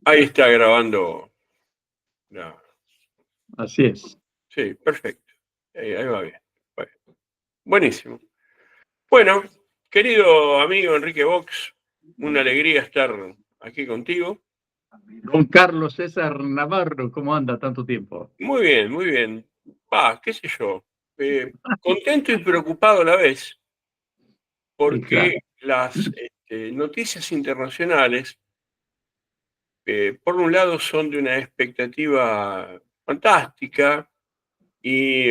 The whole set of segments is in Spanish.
Ahí está grabando. la- Así es. Sí, perfecto. Ahí va bien. Bueno, buenísimo. Bueno, querido amigo Enrique Vox, una alegría estar aquí contigo. Don Carlos César Navarro, ¿cómo anda tanto tiempo? Muy bien, muy bien. Qué sé yo. Contento y preocupado a la vez, Y claro, porque las noticias internacionales, por un lado, son de una expectativa fantástica y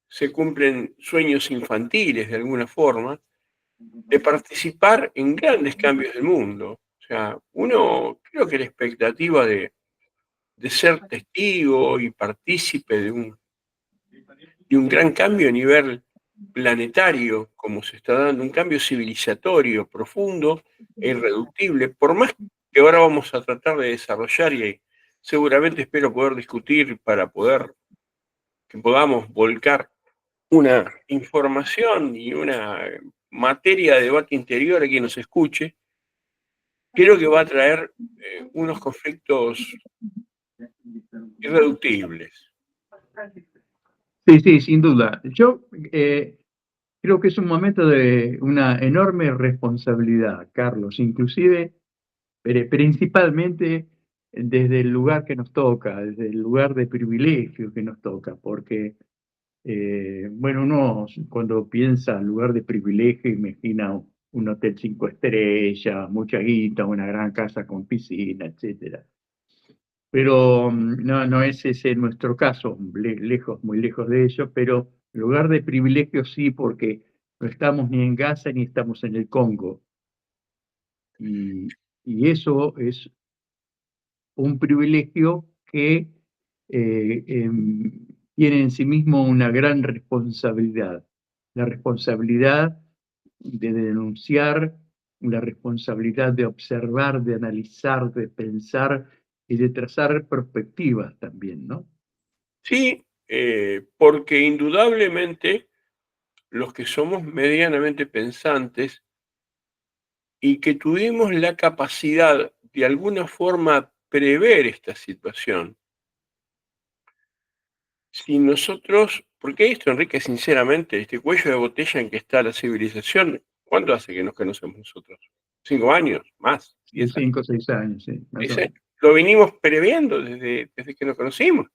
se cumplen sueños infantiles de alguna forma, de participar en grandes cambios del mundo. O sea, uno, creo que la expectativa de ser testigo y partícipe de un gran cambio a nivel planetario, como se está dando, un cambio civilizatorio profundo e irreductible, por más que ahora vamos a tratar de desarrollar y seguramente espero poder discutir para poder que podamos volcar una información y una materia de debate interior a quien nos escuche, creo que va a traer unos conflictos irreductibles. sí, sí, sin duda. Yo creo que es un momento de una enorme responsabilidad, Carlos, inclusive, principalmente desde el lugar que nos toca, desde el lugar de privilegio que nos toca, porque, bueno, uno cuando piensa en lugar de privilegio imagina un hotel 5 estrellas, mucha guita, una gran casa con piscina, etcétera. Pero no, no es ese nuestro caso, lejos, muy lejos de ello, pero en lugar de privilegio sí, porque no estamos ni en Gaza ni estamos en el Congo. Y, y eso es un privilegio que tiene en sí mismo una gran responsabilidad. La responsabilidad de denunciar, la responsabilidad de observar, de analizar, de pensar y de trazar perspectivas también, ¿no? Sí, porque indudablemente los que somos medianamente pensantes y que tuvimos la capacidad de alguna forma prever esta situación, si nosotros, porque esto, Enrique, sinceramente, este cuello de botella en que está la civilización, ¿cuánto hace que nos conocemos nosotros? ¿5 años? ¿Más? ¿10 años? 5 o 6 años, sí, más o 6 años. menos. Lo venimos previendo desde que nos conocimos.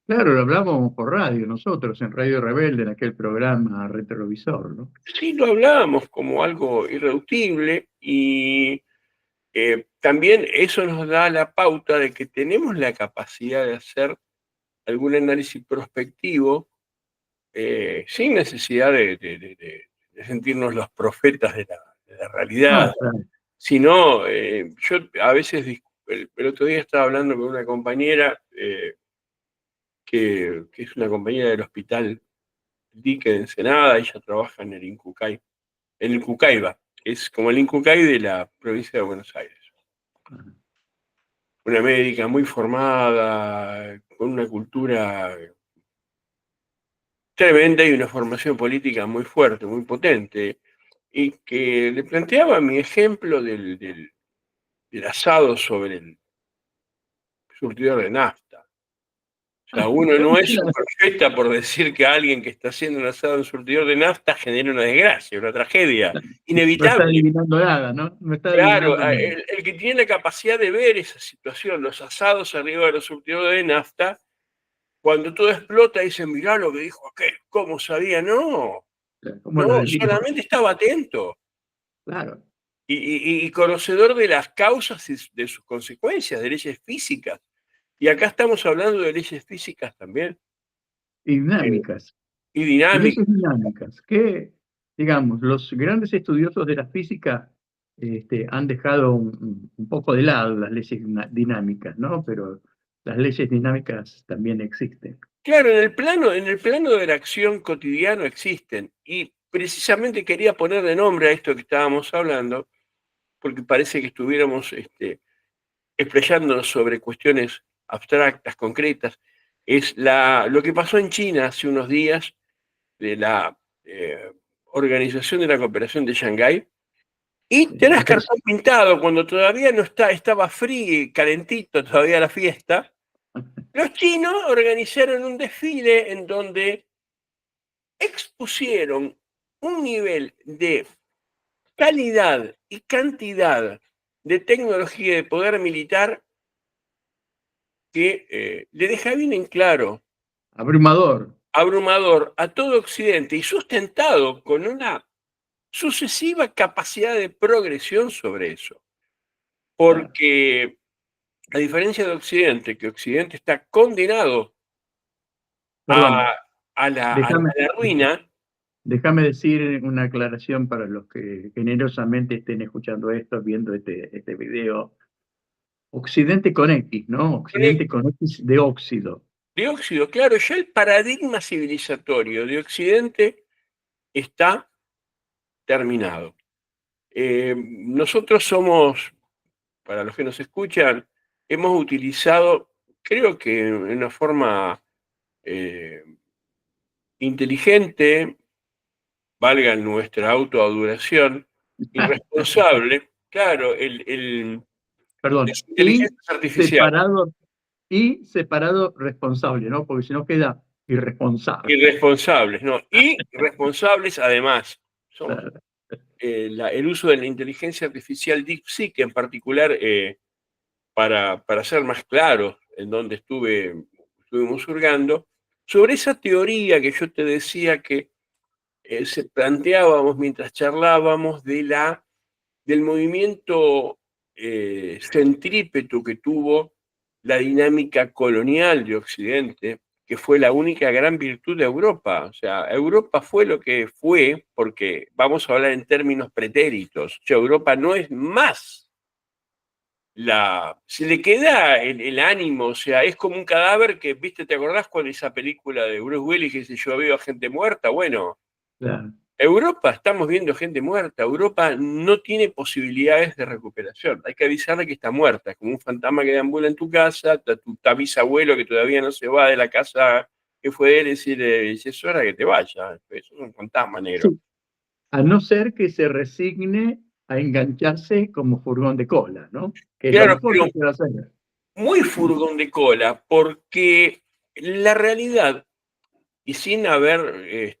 Claro, lo hablábamos por radio nosotros, en Radio Rebelde, en aquel programa retrovisor, ¿no? Sí, lo hablábamos como algo irreductible y también eso nos da la pauta de que tenemos la capacidad de hacer algún análisis prospectivo sin necesidad de sentirnos los profetas de la realidad, No, claro. sino yo a veces, el otro día estaba hablando con una compañera que es una compañera del hospital Dique de Ensenada, ella trabaja en el Cucaiba, que es como el Incucay de la provincia de Buenos Aires. Una médica muy formada, con una cultura tremenda y una formación política muy fuerte, muy potente, y que le planteaba mi ejemplo del asado sobre el surtidor de nafta. O sea, uno no es un profeta por decir que alguien que está haciendo un asado en un surtidor de nafta genera una desgracia, una tragedia No está inevitable. adivinando nada, ¿no? No está Claro, adivinando nada. el que tiene la capacidad de ver esa situación, los asados arriba de los surtidores de nafta, cuando todo explota, dicen, mirá lo que dijo aquel, ¿cómo sabía? No, ¿Cómo lo no, adivinó? solamente estaba atento Claro. y conocedor de las causas y de sus consecuencias, de leyes físicas. Y acá estamos hablando de leyes físicas también, Y eh, dinámicas. y Y dinámicas. leyes dinámicas, que, digamos, los grandes estudiosos de la física han dejado un poco de lado las leyes dinámicas, ¿no? Pero las leyes dinámicas también existen. Claro, en el plano de la acción cotidiana existen. Y precisamente quería ponerle nombre a esto que estábamos hablando, porque parece que estuviéramos explayándonos sobre cuestiones abstractas, concretas. Es lo que pasó en China hace unos días de la Organización de la Cooperación de Shanghái, Y tenés Entonces, cartón pintado cuando todavía no estaba frío, calentito todavía la fiesta. Los chinos organizaron un desfile en donde expusieron un nivel de calidad y cantidad de tecnología y de poder militar que le deja bien en claro, abrumador. abrumador a todo Occidente y sustentado con una sucesiva capacidad de progresión sobre eso. Claro. Porque a diferencia de Occidente, que Occidente está condenado Perdón, a, a déjame, la ruina. déjame decir una aclaración para los que generosamente estén escuchando esto, viendo este video. Occidente con X, ¿no? Occidente con X de óxido. Dióxido, claro, ya el paradigma civilizatorio de Occidente está terminado. Nosotros somos, para los que nos escuchan, hemos utilizado, creo que en una forma eh, inteligente, valga nuestra autoadulación, irresponsable, claro, Perdón, las inteligencias artificiales, separado responsable, ¿no? Porque si no queda irresponsable. irresponsables, ¿no? Y responsables además. Somos Claro. el uso de la inteligencia artificial DeepSeek en particular, para ser más claros en dónde estuvimos hurgando, sobre esa teoría que yo te decía que se planteábamos mientras charlábamos del movimiento centrípeto que tuvo la dinámica colonial de Occidente, que fue la única gran virtud de Europa. O sea, Europa fue lo que fue, porque vamos a hablar en términos pretéritos. O sea, Europa no es más se le queda el ánimo, o sea, es como un cadáver que, viste, ¿te acordás cuando esa película de Bruce Willis que se yo veo a gente muerta? Bueno, Claro. Europa, estamos viendo gente muerta. Europa no tiene posibilidades de recuperación. Hay que avisarle que está muerta. Es como un fantasma que deambula en tu casa, tu bisabuelo que todavía no se va de la casa que fue él, decirle, es hora que te vayas. Eso es un fantasma negro. Sí, a no ser que se resigne a engancharse como furgón de cola, ¿no? Que es lo Claro, mejor pero que puede hacer. muy furgón de cola, porque la realidad, y sin haber,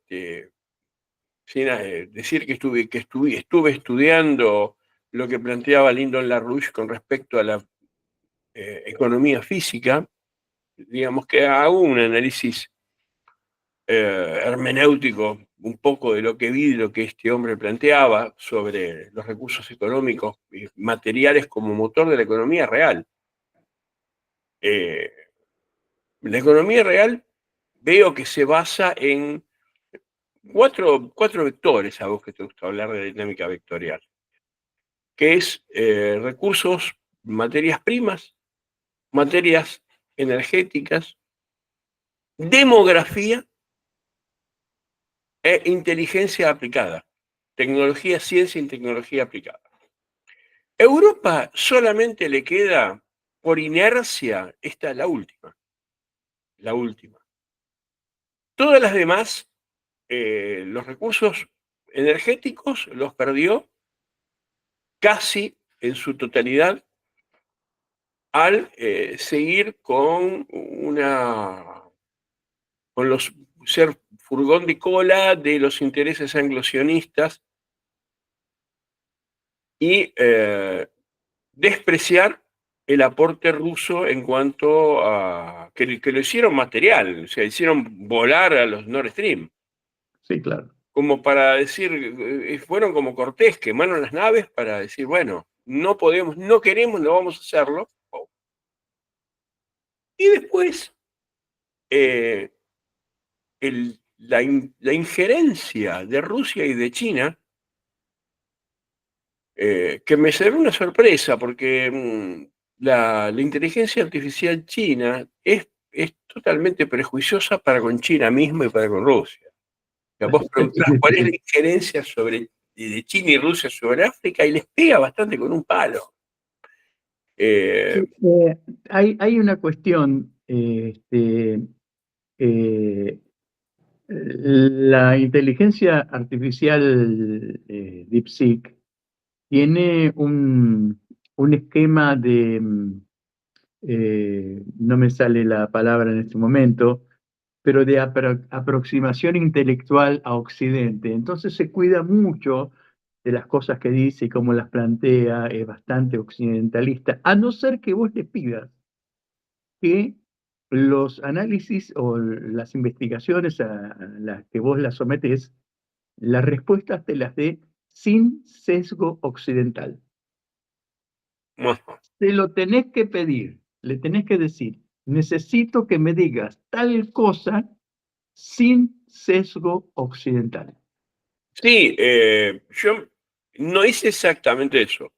sin decir que estuve estudiando lo que planteaba Lyndon LaRouche con respecto a la economía física, digamos que hago un análisis hermenéutico un poco de lo que vi, de lo que este hombre planteaba sobre los recursos económicos y materiales como motor de la economía real. Eh, la economía real veo que se basa en cuatro vectores, a vos que te gusta hablar de dinámica vectorial, que es recursos, materias primas, materias energéticas, demografía e inteligencia aplicada. Tecnología, ciencia y tecnología aplicada. Europa solamente le queda, por inercia, esta es la última. La última. Todas las demás, los recursos energéticos los perdió casi en su totalidad al seguir con los ser furgón de cola de los intereses anglosionistas y despreciar el aporte ruso en cuanto a que lo hicieron material, o sea, hicieron volar a los Nord Stream, Sí, claro. como para decir, fueron como Cortés, quemaron las naves para decir, bueno, no podemos, no queremos, no vamos a hacerlo. Y después, eh, la injerencia de Rusia y de China, que me será una sorpresa, porque la inteligencia artificial china es totalmente prejuiciosa para con China misma y para con Rusia. O sea, vos preguntás cuál es la injerencia de China y Rusia sobre África y les pega bastante con un palo. Eh, Sí, hay una cuestión, eh, la inteligencia artificial DeepSeek tiene un esquema de, no me sale la palabra en este momento, pero de aproximación intelectual a Occidente. Entonces se cuida mucho de las cosas que dice y cómo las plantea, es bastante occidentalista, a no ser que vos le pidas que los análisis o las investigaciones a las que vos las sometés, las respuestas te las dé sin sesgo occidental. Ajá. Te lo tenés que pedir, le tenés que decir, necesito que me digas tal cosa sin sesgo occidental. Sí, yo no hice exactamente eso.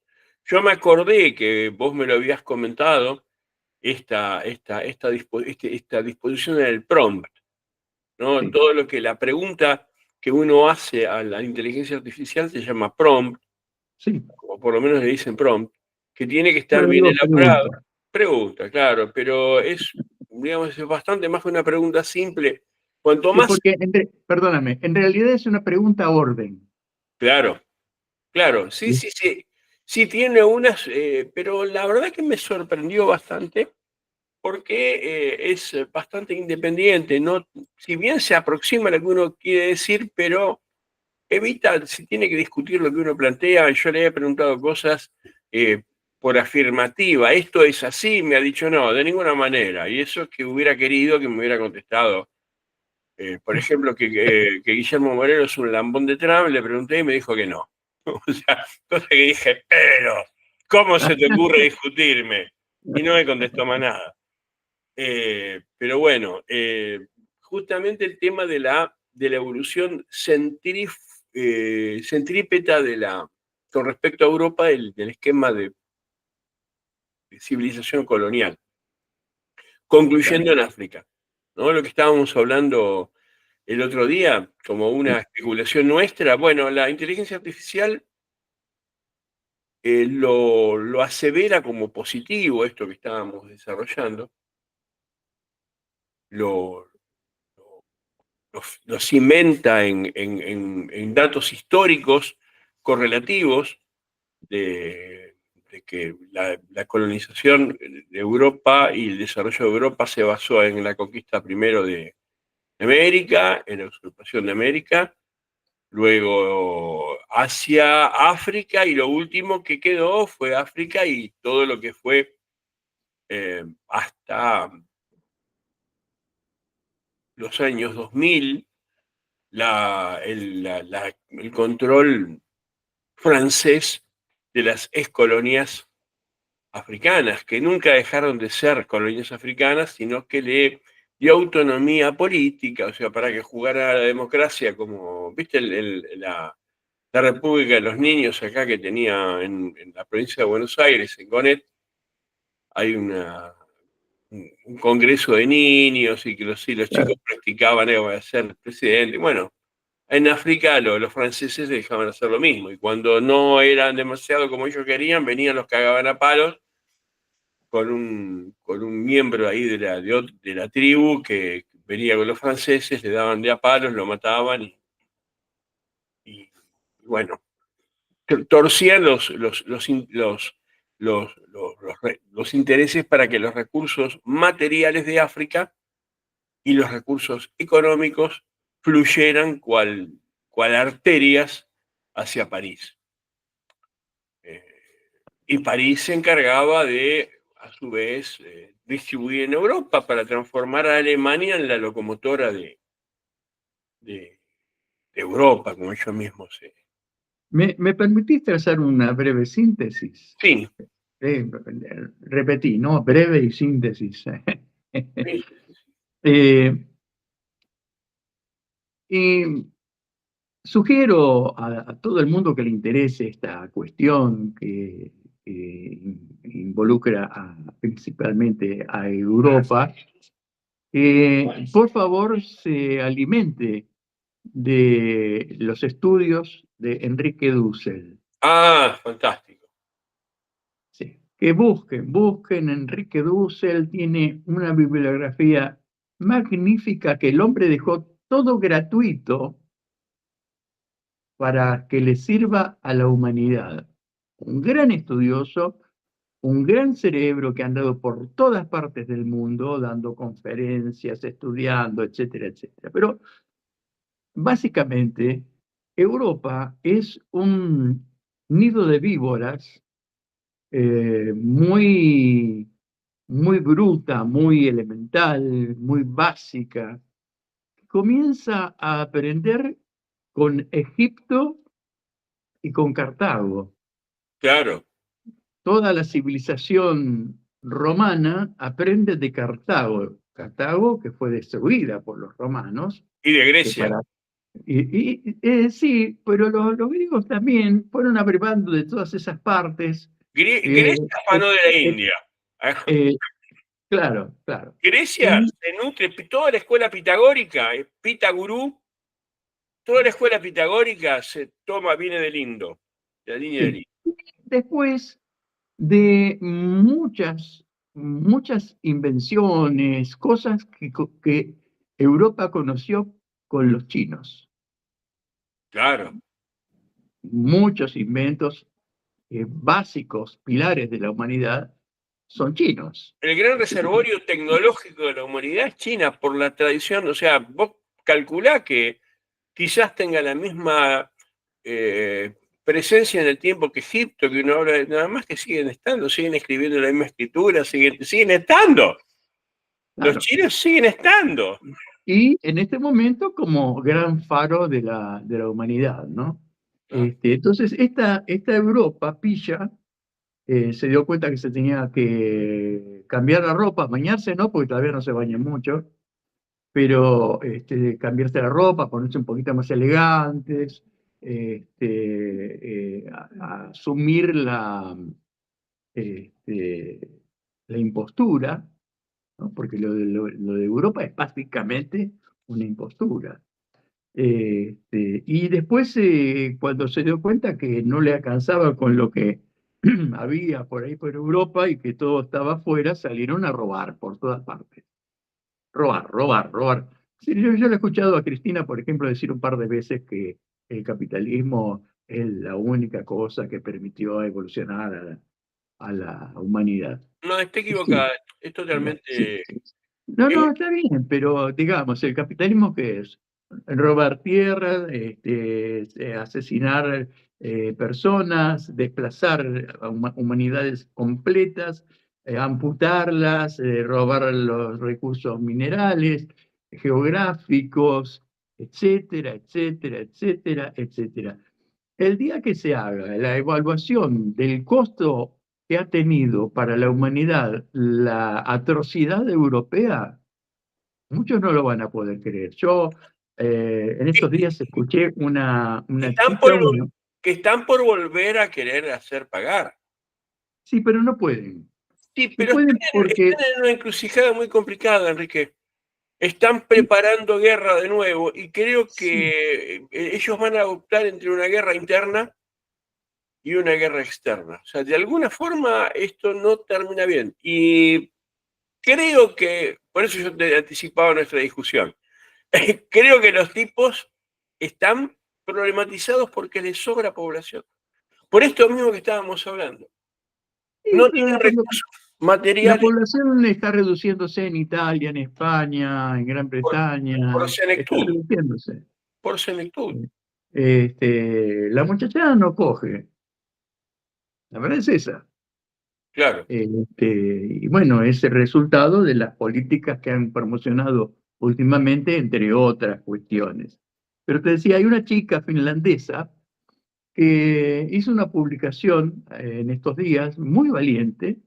Yo me acordé que vos me lo habías comentado, esta disposición en el prompt, ¿no? Sí, Todo lo que la pregunta que uno hace a la inteligencia artificial se llama prompt, sí. o por lo menos le dicen prompt, que tiene que Yo estar le bien digo elaborado. pregunta. Pregunta, claro, pero es, digamos, es bastante más que una pregunta simple. Cuanto Sí, más, porque, perdóname, en realidad es una pregunta orden. claro, claro, sí, ¿Sí? sí, sí. Sí tiene unas, pero la verdad que me sorprendió bastante porque es bastante independiente, ¿no? Si bien se aproxima a lo que uno quiere decir, pero evita, si tiene que discutir lo que uno plantea. Yo le he preguntado cosas por afirmativa, esto es así, me ha dicho no, de ninguna manera. Y eso es que hubiera querido que me hubiera contestado. Por ejemplo, que Guillermo Moreno es un lambón de Trump, le pregunté y me dijo que no. O sea, cosa que dije, pero, ¿cómo se te ocurre discutirme? Y no me contestó más nada. Pero bueno, justamente el tema de la evolución centrípeta con respecto a Europa, del esquema de civilización colonial, Claro, concluyendo en África, ¿no? Lo que estábamos hablando el otro día, como una sí. especulación nuestra, bueno, la inteligencia artificial lo asevera como positivo, esto que estábamos desarrollando, lo, lo cimenta en datos históricos correlativos de que la colonización de Europa y el desarrollo de Europa se basó en la conquista primero de América, en la usurpación de América, luego Asia, África, y lo último que quedó fue África y todo lo que fue hasta los años 2000 el control francés de las excolonias africanas, que nunca dejaron de ser colonias africanas, sino que le dio autonomía política, o sea, para que jugara a la democracia, como, viste, la República de los Niños acá que tenía en la provincia de Buenos Aires, en Gonet, hay un congreso de niños y que sí, los chicos Claro. practicaban a ser presidente. Bueno, en África los franceses dejaban hacer lo mismo y cuando no eran demasiado como ellos querían, venían los cagaban a palos con un miembro ahí de la tribu que venía con los franceses, le daban de a palos, lo mataban y bueno, torcían los intereses para que los recursos materiales de África y los recursos económicos fluyeran cual arterias hacia París. Eh, y París se encargaba de, a su vez, distribuir en Europa para transformar a Alemania en la locomotora de, de Europa, como ellos mismos se... ¿Me permitiste hacer una breve síntesis? Sí, Eh, Repetí, ¿no? Breve y síntesis. sí, Eh, y sugiero a todo el mundo que le interese esta cuestión que involucra principalmente a Europa, por favor se alimente de los estudios de Enrique Dussel. ah, fantástico. Sí, que busquen Enrique Dussel, tiene una bibliografía magnífica que el hombre dejó todo gratuito para que le sirva a la humanidad. un gran estudioso, un gran cerebro que ha andado por todas partes del mundo dando conferencias, estudiando, etcétera, etcétera. Pero básicamente, Europa es un nido de víboras muy, muy bruta, muy elemental, muy básica. Comienza a aprender con Egipto y con Cartago. Claro. Toda la civilización romana aprende de Cartago. Cartago que fue destruida por los romanos, Y de que Grecia. para sí, pero los griegos también fueron abrevando de todas esas partes. eh, Grecia eh, afanó de la eh, India. eh, claro, claro. Grecia Y se nutre, toda la escuela pitagórica, Pitagurú, toda la escuela pitagórica viene del Indo, de la línea del sí, Indo. después de muchas invenciones, cosas que Europa conoció con los chinos. Claro. Muchos inventos básicos, pilares de la humanidad, son chinos. El gran reservorio tecnológico de la humanidad es China, por la tradición. O sea, vos calculá que quizás tenga la misma presencia en el tiempo que Egipto, que uno habla de nada más, que siguen estando, siguen escribiendo la misma escritura, siguen estando. Los Claro. chinos siguen estando. Y en este momento como gran faro de la humanidad, ¿no? Claro. Entonces, esta Europa pilla se dio cuenta que se tenía que cambiar la ropa, bañarse no, porque todavía no se bañan mucho, pero cambiarse la ropa, ponerse un poquito más elegantes, a asumir este, la impostura, ¿no? Porque lo de Europa es básicamente una impostura. Y después, cuando se dio cuenta que no le alcanzaba con lo que había por ahí por Europa y que todo estaba afuera, salieron a robar por todas partes. Robar, robar, robar. Sí, yo le he escuchado a Cristina, por ejemplo, decir un par de veces que el capitalismo es la única cosa que permitió evolucionar a la humanidad. No, está Y sí, equivocada. Es sí, totalmente. sí. No, eh, no, está bien, pero digamos, ¿el capitalismo qué es? Robar tierra, asesinar personas, desplazar a humanidades completas, amputarlas, robar los recursos minerales, geográficos, etcétera, etcétera, etcétera, etcétera. El día que se haga la evaluación del costo que ha tenido para la humanidad la atrocidad europea, muchos no lo van a poder creer. Yo en estos días escuché una están chica, por, que están por volver a querer hacer pagar. sí, pero no pueden. Sí, No pero pueden porque, están en una encrucijada muy complicada, Enrique. Están preparando guerra de nuevo y creo sí, que ellos van a optar entre una guerra interna y una guerra externa. O sea, de alguna forma esto no termina bien. Y creo que, por eso yo te anticipaba nuestra discusión, creo que los tipos están problematizados porque les sobra población. Por esto mismo que estábamos hablando. sí, No pero tienen recursos la materiales población está reduciéndose en Italia, en España, en Gran por Bretaña, está senectud, reduciéndose. por senectud, La muchachada no coge, la verdad es esa. claro. Y bueno, es el resultado de las políticas que han promocionado últimamente, entre otras cuestiones. Pero te decía, hay una chica finlandesa que hizo una publicación en estos días muy valiente,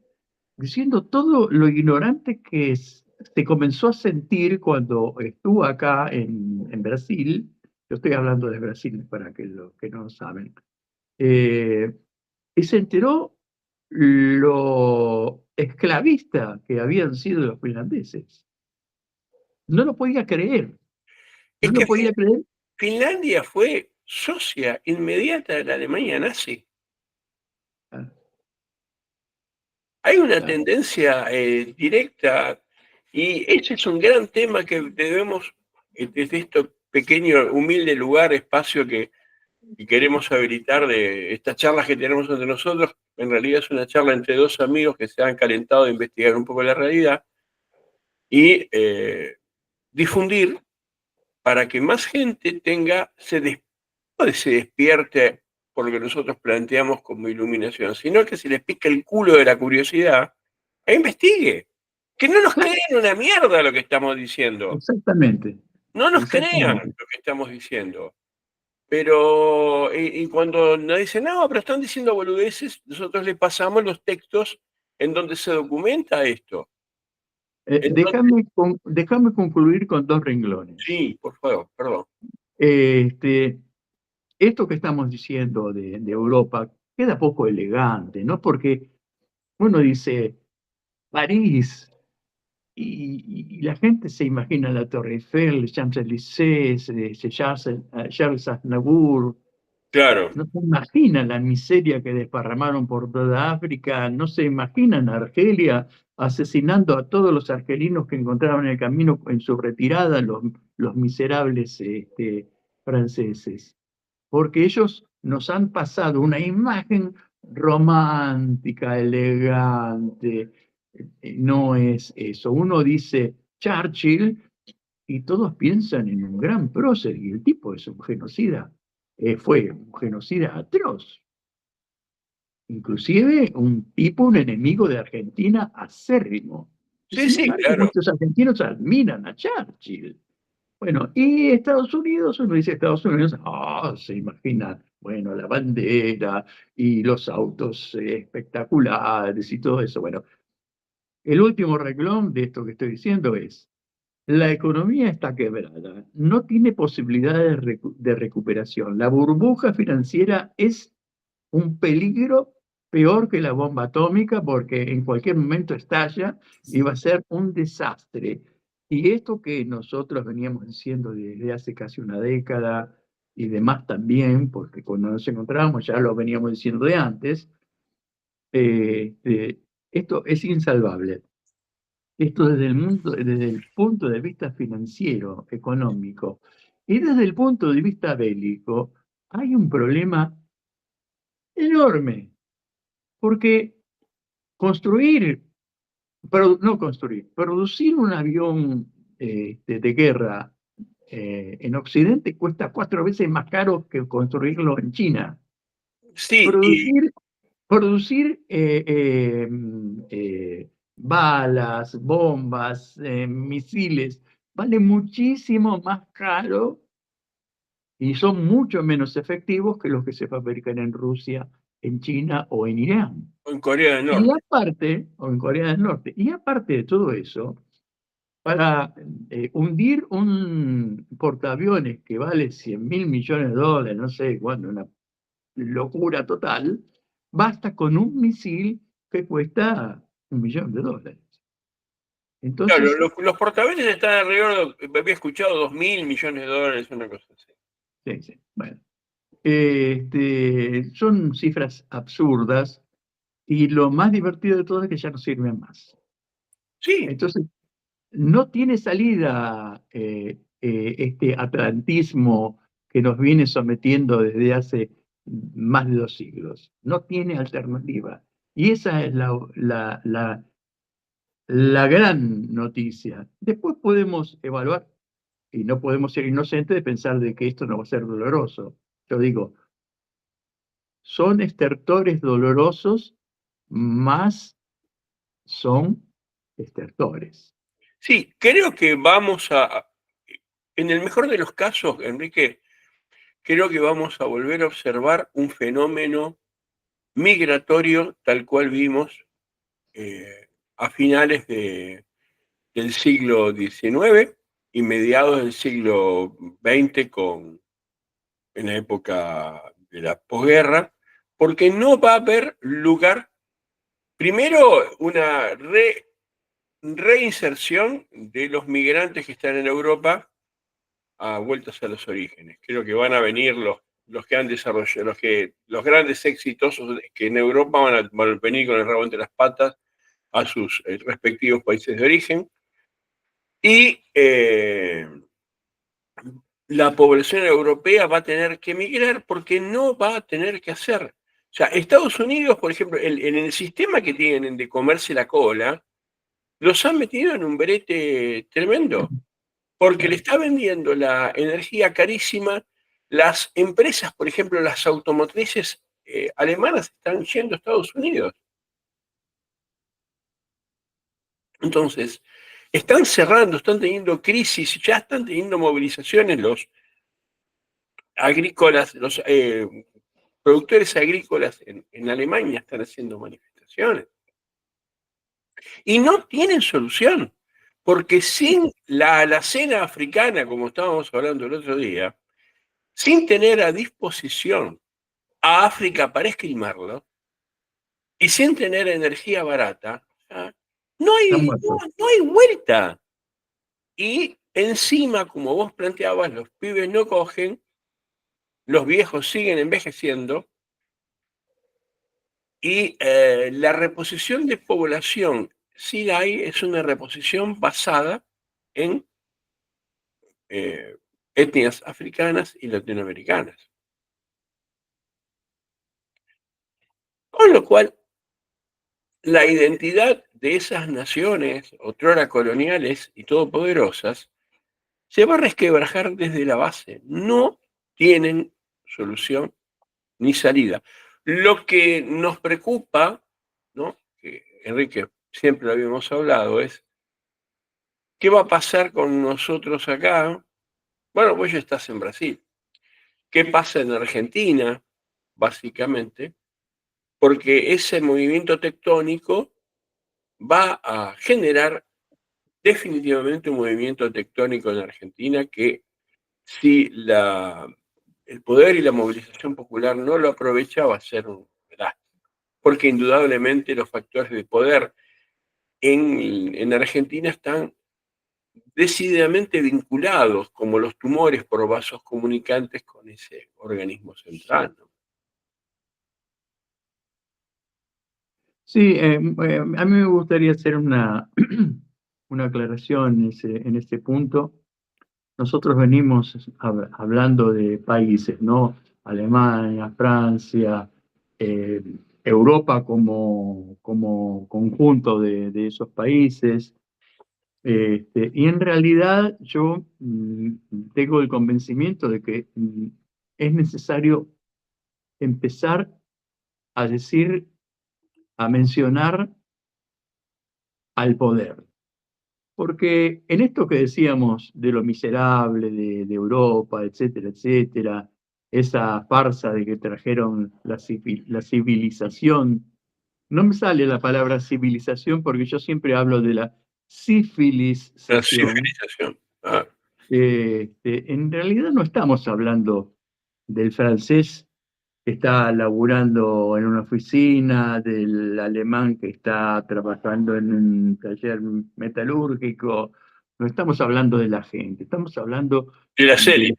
diciendo todo lo ignorante que se comenzó a sentir cuando estuvo acá en Brasil. Yo estoy hablando de Brasil para que los que no lo saben. Eh, y se enteró lo esclavista que habían sido los finlandeses. No lo podía creer, Es no que lo podía creer. Finlandia fue socia inmediata de la Alemania nazi. Ah, Hay una ah, tendencia directa y ese es un gran tema que debemos, desde este pequeño, humilde lugar, espacio que y queremos habilitar de estas charlas que tenemos entre nosotros, en realidad es una charla entre dos amigos que se han calentado de investigar un poco la realidad y difundir para que más gente no se despierte por lo que nosotros planteamos como iluminación, sino que se les pique el culo de la curiosidad e investigue. Que no nos Claro, crean una mierda lo que estamos diciendo. exactamente, No nos crean exactamente. lo que estamos diciendo. Pero, y cuando nos dicen, no, pero están diciendo boludeces, nosotros le pasamos los textos en donde se documenta esto. Entonces, Déjame concluir con dos renglones. sí, por favor, perdón. Este, esto que estamos diciendo de Europa queda poco elegante, ¿no? Porque uno dice París y la gente se imagina la Torre Eiffel, Champs-Élysées, Charles Aznavour, Claro, no se imaginan la miseria que desparramaron por toda África, no se imaginan Argelia asesinando a todos los argelinos que encontraban en el camino en su retirada, los miserables franceses, porque ellos nos han pasado una imagen romántica, elegante, no es eso. Uno dice Churchill y todos piensan en un gran prócer, y el tipo es un genocida, fue un genocida atroz, inclusive un tipo, un enemigo de Argentina acérrimo. Y sí, sin sí, embargo, claro. muchos argentinos admiran a Churchill. Bueno, y Estados Unidos, uno dice Estados Unidos, se imagina, bueno, la bandera y los autos espectaculares y todo eso. Bueno, el último renglón de esto que estoy diciendo es, la economía está quebrada, no tiene posibilidades de recuperación. La burbuja financiera es un peligro peor que la bomba atómica porque en cualquier momento estalla y va a ser un desastre. Y esto que nosotros veníamos diciendo desde hace casi una década y demás también, porque cuando nos encontramos ya lo veníamos diciendo de antes, esto es insalvable. Esto desde el punto de vista financiero, económico, y desde el punto de vista bélico, hay un problema enorme, porque construir, no construir, producir un avión de guerra en Occidente cuesta 4 veces más caro que construirlo en China. Sí, y Producir, producir balas, bombas, misiles, vale muchísimo más caro y son mucho menos efectivos que los que se fabrican en Rusia, en China o en Irán. en Corea del Y Norte. aparte, o en Corea del Norte, y aparte de todo eso, para hundir un portaaviones que vale 100.000 millones de dólares, no sé cuándo, una locura total, basta con un misil que cuesta 1 millón de dólares. Claro, Entonces, los portaaviones están alrededor, había escuchado, 2.000 millones de dólares, una cosa así. sí, sí, bueno, son cifras absurdas y lo más divertido de todo es que ya no sirven más. Sí, Entonces, no tiene salida este atlantismo que nos viene sometiendo desde hace más de 2 siglos. No tiene alternativa. Y esa es la gran noticia. Después podemos evaluar, y no podemos ser inocentes de pensar de que esto no va a ser doloroso. Yo digo, son estertores dolorosos, más son estertores. sí, creo que en el mejor de los casos, Enrique, creo que vamos a volver a observar un fenómeno migratorio tal cual vimos a finales del siglo XIX y mediados del siglo XX en la época de la posguerra, porque no va a haber lugar, primero, una reinserción de los migrantes que están en Europa a vueltas a los orígenes. Creo que van a venir los que han desarrollado, los grandes exitosos que en Europa van a venir con el rabo entre las patas a sus respectivos países de origen. Y la población europea va a tener que emigrar porque no va a tener que hacer. O sea, Estados Unidos, por ejemplo, en el sistema que tienen de comerse la cola, los han metido en un brete tremendo, porque le Claro. está vendiendo la energía carísima. Las empresas, por ejemplo, las automotrices alemanas están yendo a Estados Unidos. Entonces, están cerrando, están teniendo crisis, ya están teniendo movilizaciones los agrícolas, los productores agrícolas en Alemania están haciendo manifestaciones y no tienen solución, porque sin la alacena africana, como estábamos hablando el otro día, sin tener a disposición a África para esquilmarlo y sin tener energía barata, ¿ah? Están No, muertos. no hay vuelta. Y encima, como vos planteabas, los pibes no cogen, los viejos siguen envejeciendo y la reposición de población, si la hay, es una reposición basada en etnias africanas y latinoamericanas. Con lo cual, la identidad de esas naciones, otrora coloniales y todopoderosas, se va a resquebrajar desde la base. No tienen solución ni salida. Lo que nos preocupa, ¿no? Que Enrique siempre lo habíamos hablado, es qué va a pasar con nosotros acá. Bueno, vos ya estás en Brasil. ¿Qué pasa en Argentina, básicamente? Porque ese movimiento tectónico va a generar definitivamente un movimiento tectónico en Argentina que si el poder y la movilización popular no lo aprovecha va a ser un desastre. Porque indudablemente los factores de poder en Argentina están decididamente vinculados, como los tumores por vasos comunicantes, con ese organismo central, ¿no? Sí, a mí me gustaría hacer una, una aclaración en ese punto. Nosotros venimos hablando de países, ¿no? Alemania, Francia, eh, Europa como conjunto de esos países. Y en realidad yo tengo el convencimiento de que es necesario empezar a decir, a mencionar al poder. Porque en esto que decíamos de lo miserable de Europa, etcétera, etcétera, esa farsa de que trajeron la civilización, no me sale la palabra civilización porque yo siempre hablo de la La civilización. civilización. Ah, En realidad no estamos hablando del francés que está laburando en una oficina, del alemán que está trabajando en un taller metalúrgico. No estamos hablando de la gente, estamos hablando de las élites.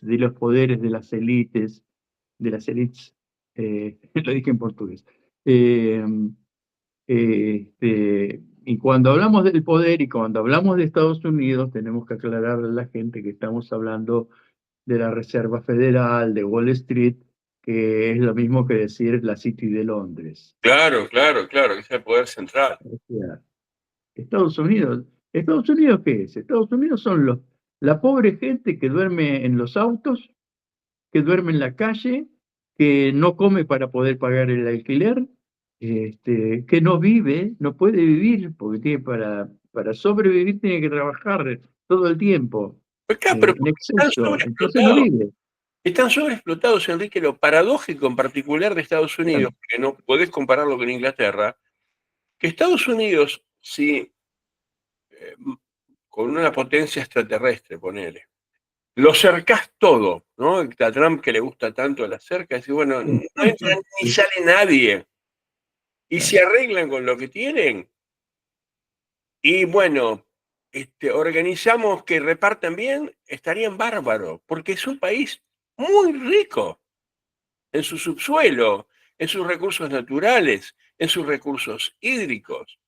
de los poderes de las élites, lo dije en portugués. Eh, y cuando hablamos del poder y cuando hablamos de Estados Unidos, tenemos que aclararle a la gente que estamos hablando de la Reserva Federal, de Wall Street, que es lo mismo que decir la City de Londres. Claro, claro, claro, que es el poder central. O sea, ¿Estados Unidos qué es? Estados Unidos son la pobre gente que duerme en los autos, que duerme en la calle, que no come para poder pagar el alquiler, que no vive, no puede vivir, porque para sobrevivir tiene que trabajar todo el tiempo, Acá, pero en porque están exceso, entonces no sobreexplotados. vive. Están sobreexplotados, Enrique. Lo paradójico en particular de Estados Claro. Unidos, que no podés compararlo con Inglaterra, que Estados Unidos, si con una potencia extraterrestre, ponele, lo cercás todo, ¿no? A Trump que le gusta tanto la cerca, dice, bueno, no entra ni Sí, sale nadie. Y claro. se arreglan con lo que tienen. Y bueno, organizamos que repartan bien, estarían bárbaros, porque es un país muy rico en su subsuelo, en sus recursos naturales, en sus recursos hídricos.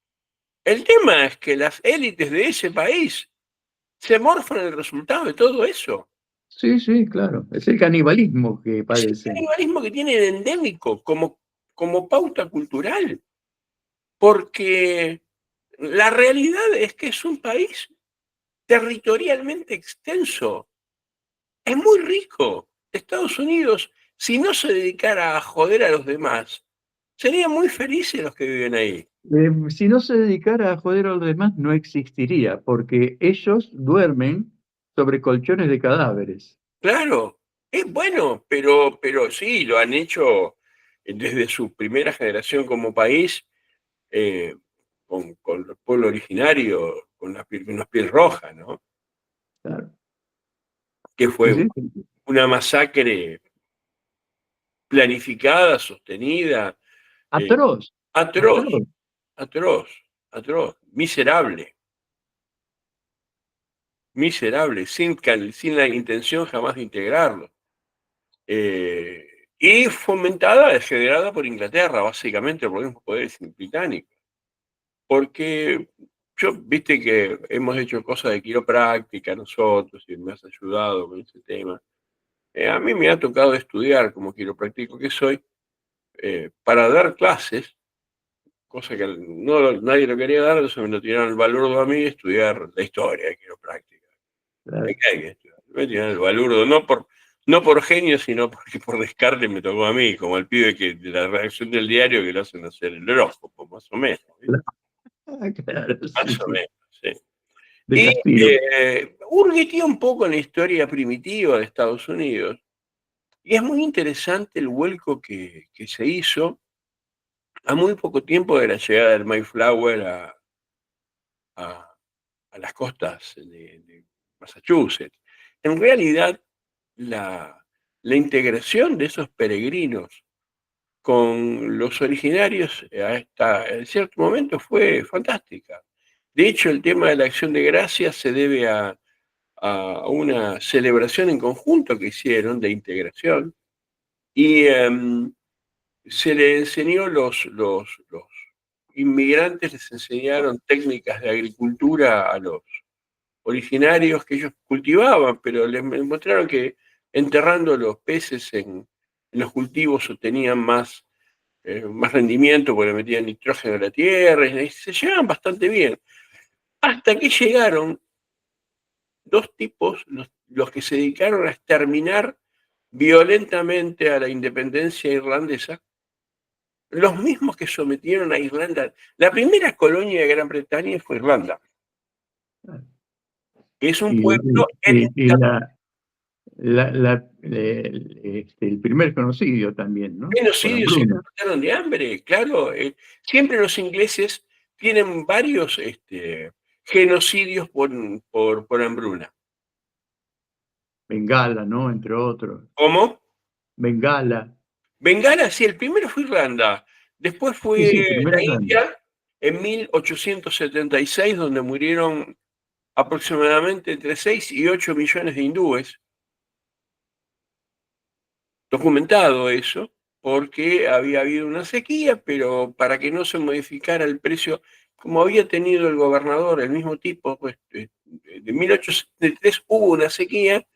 El tema es que las élites de ese país se morfan el resultado de todo eso. Sí, sí, claro. Es el canibalismo que Es el padecen. canibalismo que tienen endémico como pauta cultural, porque la realidad es que es un país territorialmente extenso, es muy rico. Estados Unidos, si no se dedicara a joder a los demás, serían muy felices los que viven ahí. Si no se dedicara a joder a los demás, no existiría, porque ellos duermen sobre colchones de cadáveres. Claro, es bueno, pero sí, lo han hecho desde su primera generación como país, eh, con el pueblo originario, con los piel roja, ¿no? Claro. Que Sí, fue sí, una masacre planificada, sostenida, eh, atroz, atroz, atroz. atroz, atroz, miserable, miserable, sin la intención jamás de integrarlo. Eh, y fomentada, generada por Inglaterra, básicamente por los mismos poderes británicos. Porque yo, viste que hemos hecho cosas de quiropráctica nosotros y me has ayudado con ese tema. A mí me ha tocado estudiar como quiropráctico que soy, para dar clases, cosa que nadie lo quería dar, entonces me lo tiraron el balurdo a mí estudiar la historia de quiropráctica. Claro, Hay que estudiar. Me tiraron el balurdo, no por genio, sino porque por descarte me tocó a mí, como al pibe de la redacción del diario que lo hacen hacer el horóscopo, más o menos. ¿Viste? claro, claro, sí, Más o sí. menos, sí. De Y castigo. hurgueteé un poco en la historia primitiva de Estados Unidos, y es muy interesante el vuelco que se hizo a muy poco tiempo de la llegada del Mayflower a- a las costas de Massachusetts. En realidad, la, la integración de esos peregrinos con los originarios en cierto momento fue fantástica. De hecho, el tema de la acción de gracias se debe a una celebración en conjunto que hicieron de integración y se le enseñó los inmigrantes, les enseñaron técnicas de agricultura a los originarios que ellos cultivaban, pero les mostraron que enterrando los peces en los cultivos obtenían más rendimiento porque le metían nitrógeno a la tierra y se llevaban bastante bien. Hasta que llegaron dos tipos, los que se dedicaron a exterminar violentamente a la independencia irlandesa, los mismos que sometieron a Irlanda. La primera colonia de Gran Bretaña fue Irlanda, que es un Y, pueblo y étnicamente el primer genocidio también, ¿no? Por genocidios y hambruna. mataron de hambre, claro. Siempre los ingleses tienen varios genocidios por hambruna. Bengala, ¿no? Entre otros. ¿Cómo? Bengala. Bengala, sí, el primero fue Irlanda, después Sí, fue sí, primero la Irlanda. India en 1876, donde murieron aproximadamente entre 6 y 8 millones de hindúes, documentado eso, porque había habido una sequía, pero para que no se modificara el precio, como había tenido el gobernador, el mismo tipo, pues, de 1873 hubo una sequía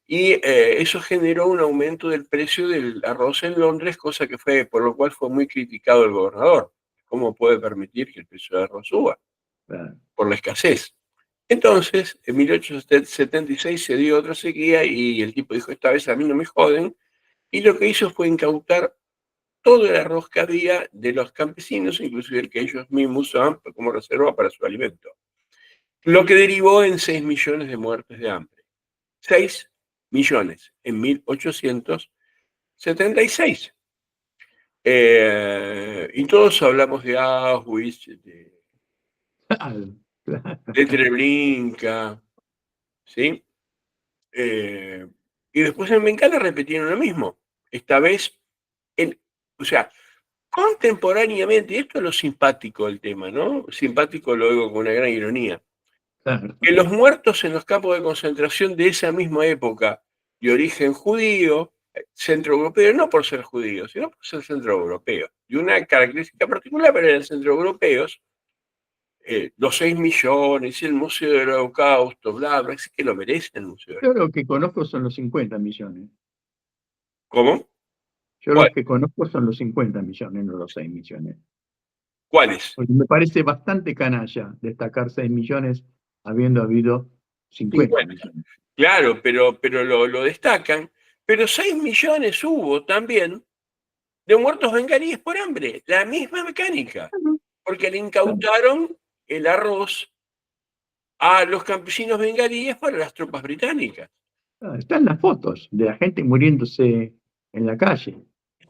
y eso generó un aumento del precio del arroz en Londres, cosa que fue, por lo cual fue muy criticado el gobernador. ¿Cómo puede permitir que el precio del arroz suba? Claro, Por la escasez. Entonces, en 1876 se dio otra sequía y el tipo dijo, esta vez a mí no me joden, y lo que hizo fue incautar todo el arroz que había de los campesinos, inclusive el que ellos mismos usaban como reserva para su alimento. Lo que derivó en 6 millones de muertes de hambre. 6 millones en 1876. Y todos hablamos de Auschwitz, claro, claro. de Treblinka, ¿sí? Eh, y después en Bengala repitieron lo mismo. Esta vez, en, o sea, contemporáneamente, y esto es lo simpático del tema, ¿no? Simpático lo digo con una gran ironía, Claro. que los muertos en los campos de concentración de esa misma época, de origen judío, centroeuropeo, no por ser judíos, sino por ser centroeuropeos, y una característica particular, pero eran centroeuropeos, los 6 millones, el Museo del Holocausto, bla, bla, es que lo merece el Museo del Yo Holocausto. lo que conozco son los 50 millones. ¿Cómo? Yo ¿Cuál? los que conozco son los 50 millones, no los 6 millones. ¿Cuáles? Porque me parece bastante canalla destacar 6 millones habiendo habido 50 50. millones. Claro, pero lo destacan. Pero 6 millones hubo también de muertos bengalíes por hambre. La misma mecánica. Bueno, Porque le está, incautaron el arroz a los campesinos bengalíes para las tropas británicas. están las fotos de la gente muriéndose en la calle.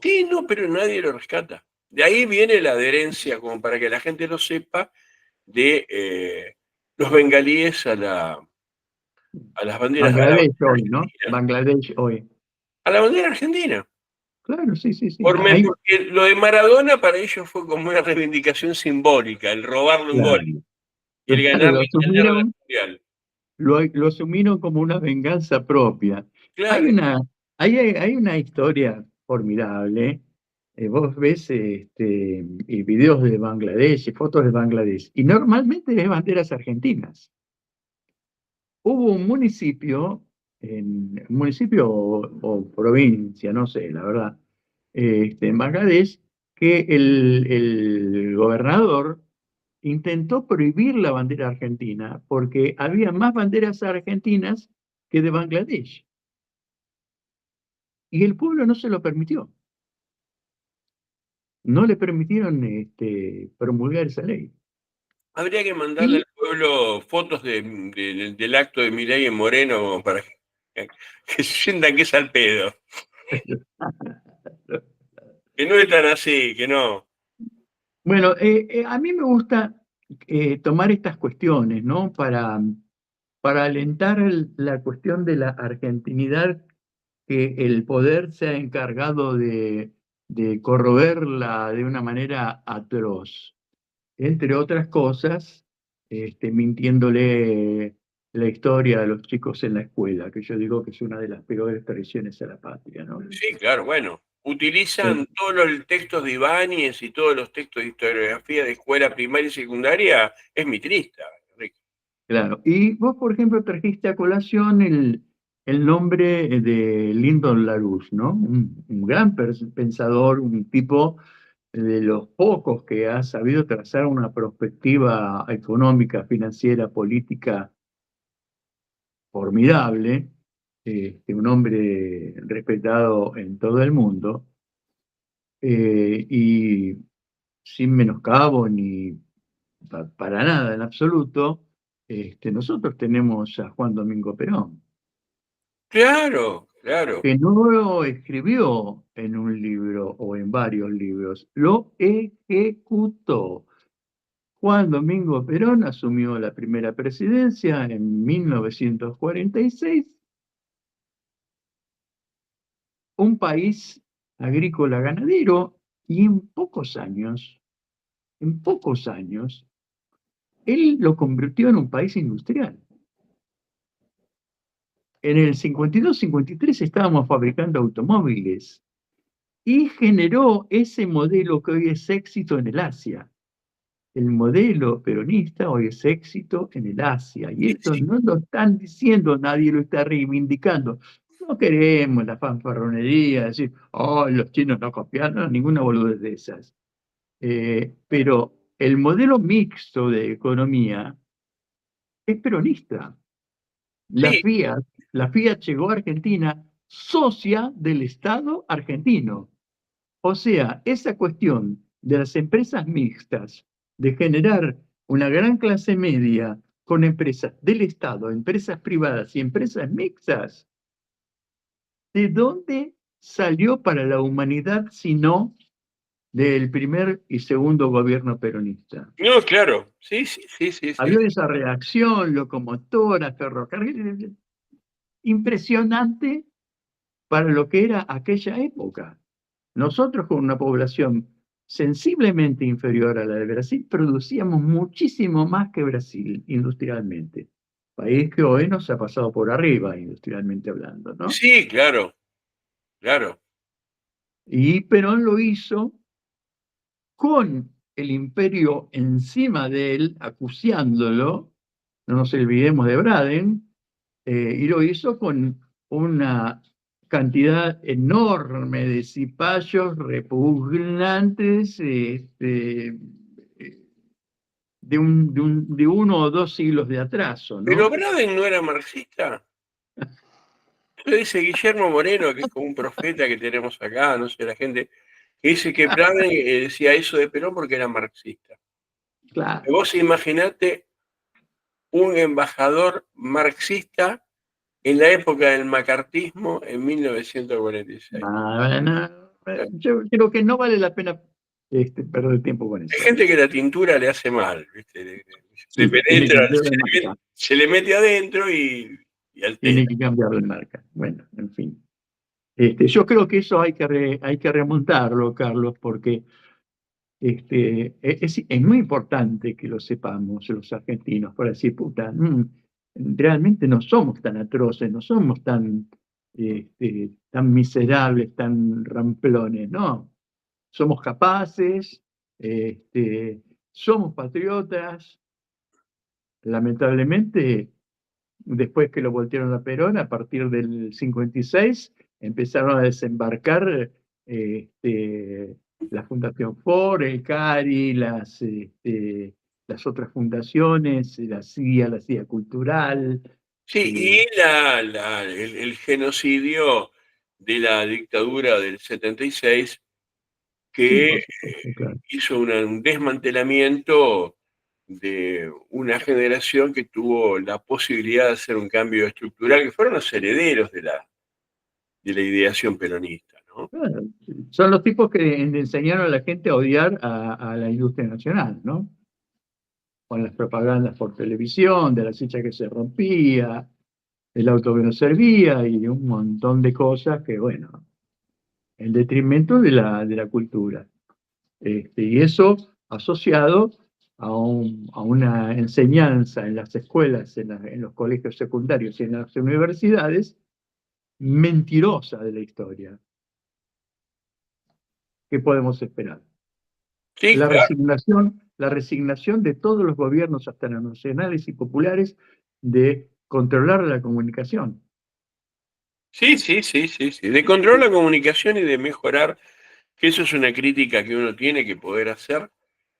Sí, no, pero nadie lo rescata. De ahí viene la adherencia, como para que la gente lo sepa, de los bengalíes a las banderas, a la Bangladesh bandera hoy, ¿no? argentina. Bangladesh hoy. A la bandera argentina. Claro, sí, sí, sí. Ahí, Porque lo de Maradona para ellos fue como una reivindicación simbólica, el robarle un gol claro. y el ganarle Lo el Mundial del asumieron, Mundial. lo asumieron como una venganza propia. Hay Claro, una, hay una historia formidable. Vos ves y videos de Bangladesh y fotos de Bangladesh, y normalmente ves banderas argentinas. Hubo un municipio o provincia, no sé, la verdad, en Bangladesh, que el gobernador intentó prohibir la bandera argentina porque había más banderas argentinas que de Bangladesh. Y el pueblo no se lo permitió. No le permitieron promulgar esa ley. habría que mandarle Y al pueblo fotos del acto de Milei en Moreno para que sientan que es al pedo. Que no es tan así, que no. bueno, a mí me gusta tomar estas cuestiones, ¿no? Para alentar la cuestión de la argentinidad, que el poder se ha encargado de corroerla de una manera atroz. Entre otras cosas, mintiéndole la historia a los chicos en la escuela, que yo digo que es una de las peores traiciones a la patria, ¿no? Sí, claro, bueno. Eh, Utilizan todos los textos de Ibáñez y todos los textos de historiografía de escuela primaria y secundaria. Es mitrista, Enrique. claro. Y vos, por ejemplo, trajiste a colación el nombre de Lyndon LaRouche, ¿no? Un gran pensador, un tipo de los pocos que ha sabido trazar una perspectiva económica, financiera, política formidable, un hombre respetado en todo el mundo, y sin menoscabo ni para nada en absoluto, nosotros tenemos a Juan Domingo Perón, Claro, claro. que no lo escribió en un libro o en varios libros, lo ejecutó. Juan Domingo Perón asumió la primera presidencia en 1946, un país agrícola ganadero, y en pocos años, él lo convirtió en un país industrial. En el 52-53 estábamos fabricando automóviles y generó ese modelo que hoy es éxito en el Asia. El modelo peronista hoy es éxito en el Asia, y Sí, esto sí. no lo están diciendo, nadie lo está reivindicando. No queremos la fanfarronería, decir, oh, los chinos no copiaron, no, ninguna boludez de esas. Pero el modelo mixto de economía es peronista. La Sí, Fiat, la Fiat llegó a Argentina socia del Estado argentino. O sea, esa cuestión de las empresas mixtas, de generar una gran clase media con empresas del Estado, empresas privadas y empresas mixtas, ¿de dónde salió para la humanidad si no del primer y segundo gobierno peronista? no, claro. Sí, sí, sí, sí, sí. Había esa reacción, locomotora, ferrocarril, impresionante para lo que era aquella época. Nosotros, con una población sensiblemente inferior a la de Brasil, producíamos muchísimo más que Brasil industrialmente. País que hoy nos ha pasado por arriba, industrialmente hablando, ¿no? Sí, claro, claro. Y Perón lo hizo con el imperio encima de él, acuciándolo, no nos olvidemos de Braden, y lo hizo con una cantidad enorme de cipayos repugnantes, de 1 o 2 siglos de atraso, Pero ¿no? Braden no era marxista. Lo dice Guillermo Moreno, que es como un profeta que tenemos acá, no sé, la gente, que dice que Braden decía eso de Perón porque era marxista. Claro. Vos imaginate un embajador marxista en la época del macartismo en 1946. Yo creo que no vale la pena perder tiempo con Hay eso. gente que la tintura le hace mal, ¿viste? Le Sí, tiene que penetra, cambiar de marca. se le mete adentro y altera. Tiene que cambiar de marca. Bueno, en fin. Yo creo que eso hay que remontarlo, Carlos, porque es muy importante que lo sepamos los argentinos, para decir, puta, realmente no somos tan atroces, no somos tan miserables, tan ramplones, no. Somos capaces, somos patriotas. Lamentablemente, después que lo voltearon a Perón, a partir del 56, empezaron a desembarcar la Fundación Ford, el CARI, las otras fundaciones, la CIA Cultural. Sí, eh, y el genocidio de la dictadura del 76 sí, que por supuesto, claro. hizo un desmantelamiento de una generación que tuvo la posibilidad de hacer un cambio estructural, que fueron los herederos de la ideación peronista, ¿no? Claro, son los tipos que enseñaron a la gente a odiar a la industria nacional, ¿no? Con las propagandas por televisión, de la silla que se rompía, el auto que no servía y un montón de cosas que, bueno, en detrimento de la cultura. Y eso asociado a una enseñanza en las escuelas, en los colegios secundarios y en las universidades, mentirosa de la historia. ¿Qué podemos esperar? Sí, claro. La resignación de todos los gobiernos, hasta los nacionales y populares, de controlar la comunicación. Sí, sí, sí, sí, sí. De controlar la comunicación y de mejorar, que eso es una crítica que uno tiene que poder hacer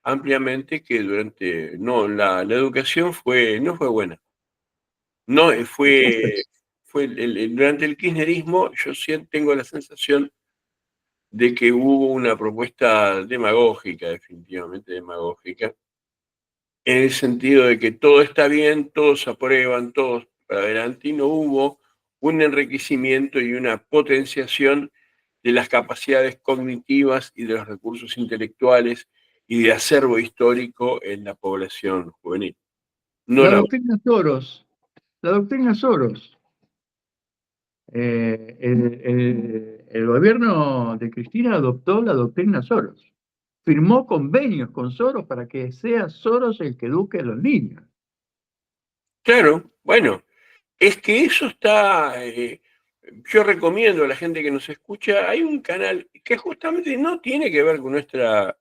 ampliamente, que durante, no, la educación no fue buena. No, fue durante el kirchnerismo, yo sí tengo la sensación de que hubo una propuesta demagógica, definitivamente demagógica, en el sentido de que todo está bien, todos aprueban, todos para adelante, y no hubo un enriquecimiento y una potenciación de las capacidades cognitivas y de los recursos intelectuales y de acervo histórico en la población juvenil. No La la doctrina Soros, la doctrina Soros. El gobierno de Cristina adoptó la doctrina Soros. Firmó convenios con Soros para que sea Soros el que eduque a los niños. Claro, bueno, es que eso está, yo recomiendo a la gente que nos escucha, hay un canal que justamente no tiene que ver con nuestra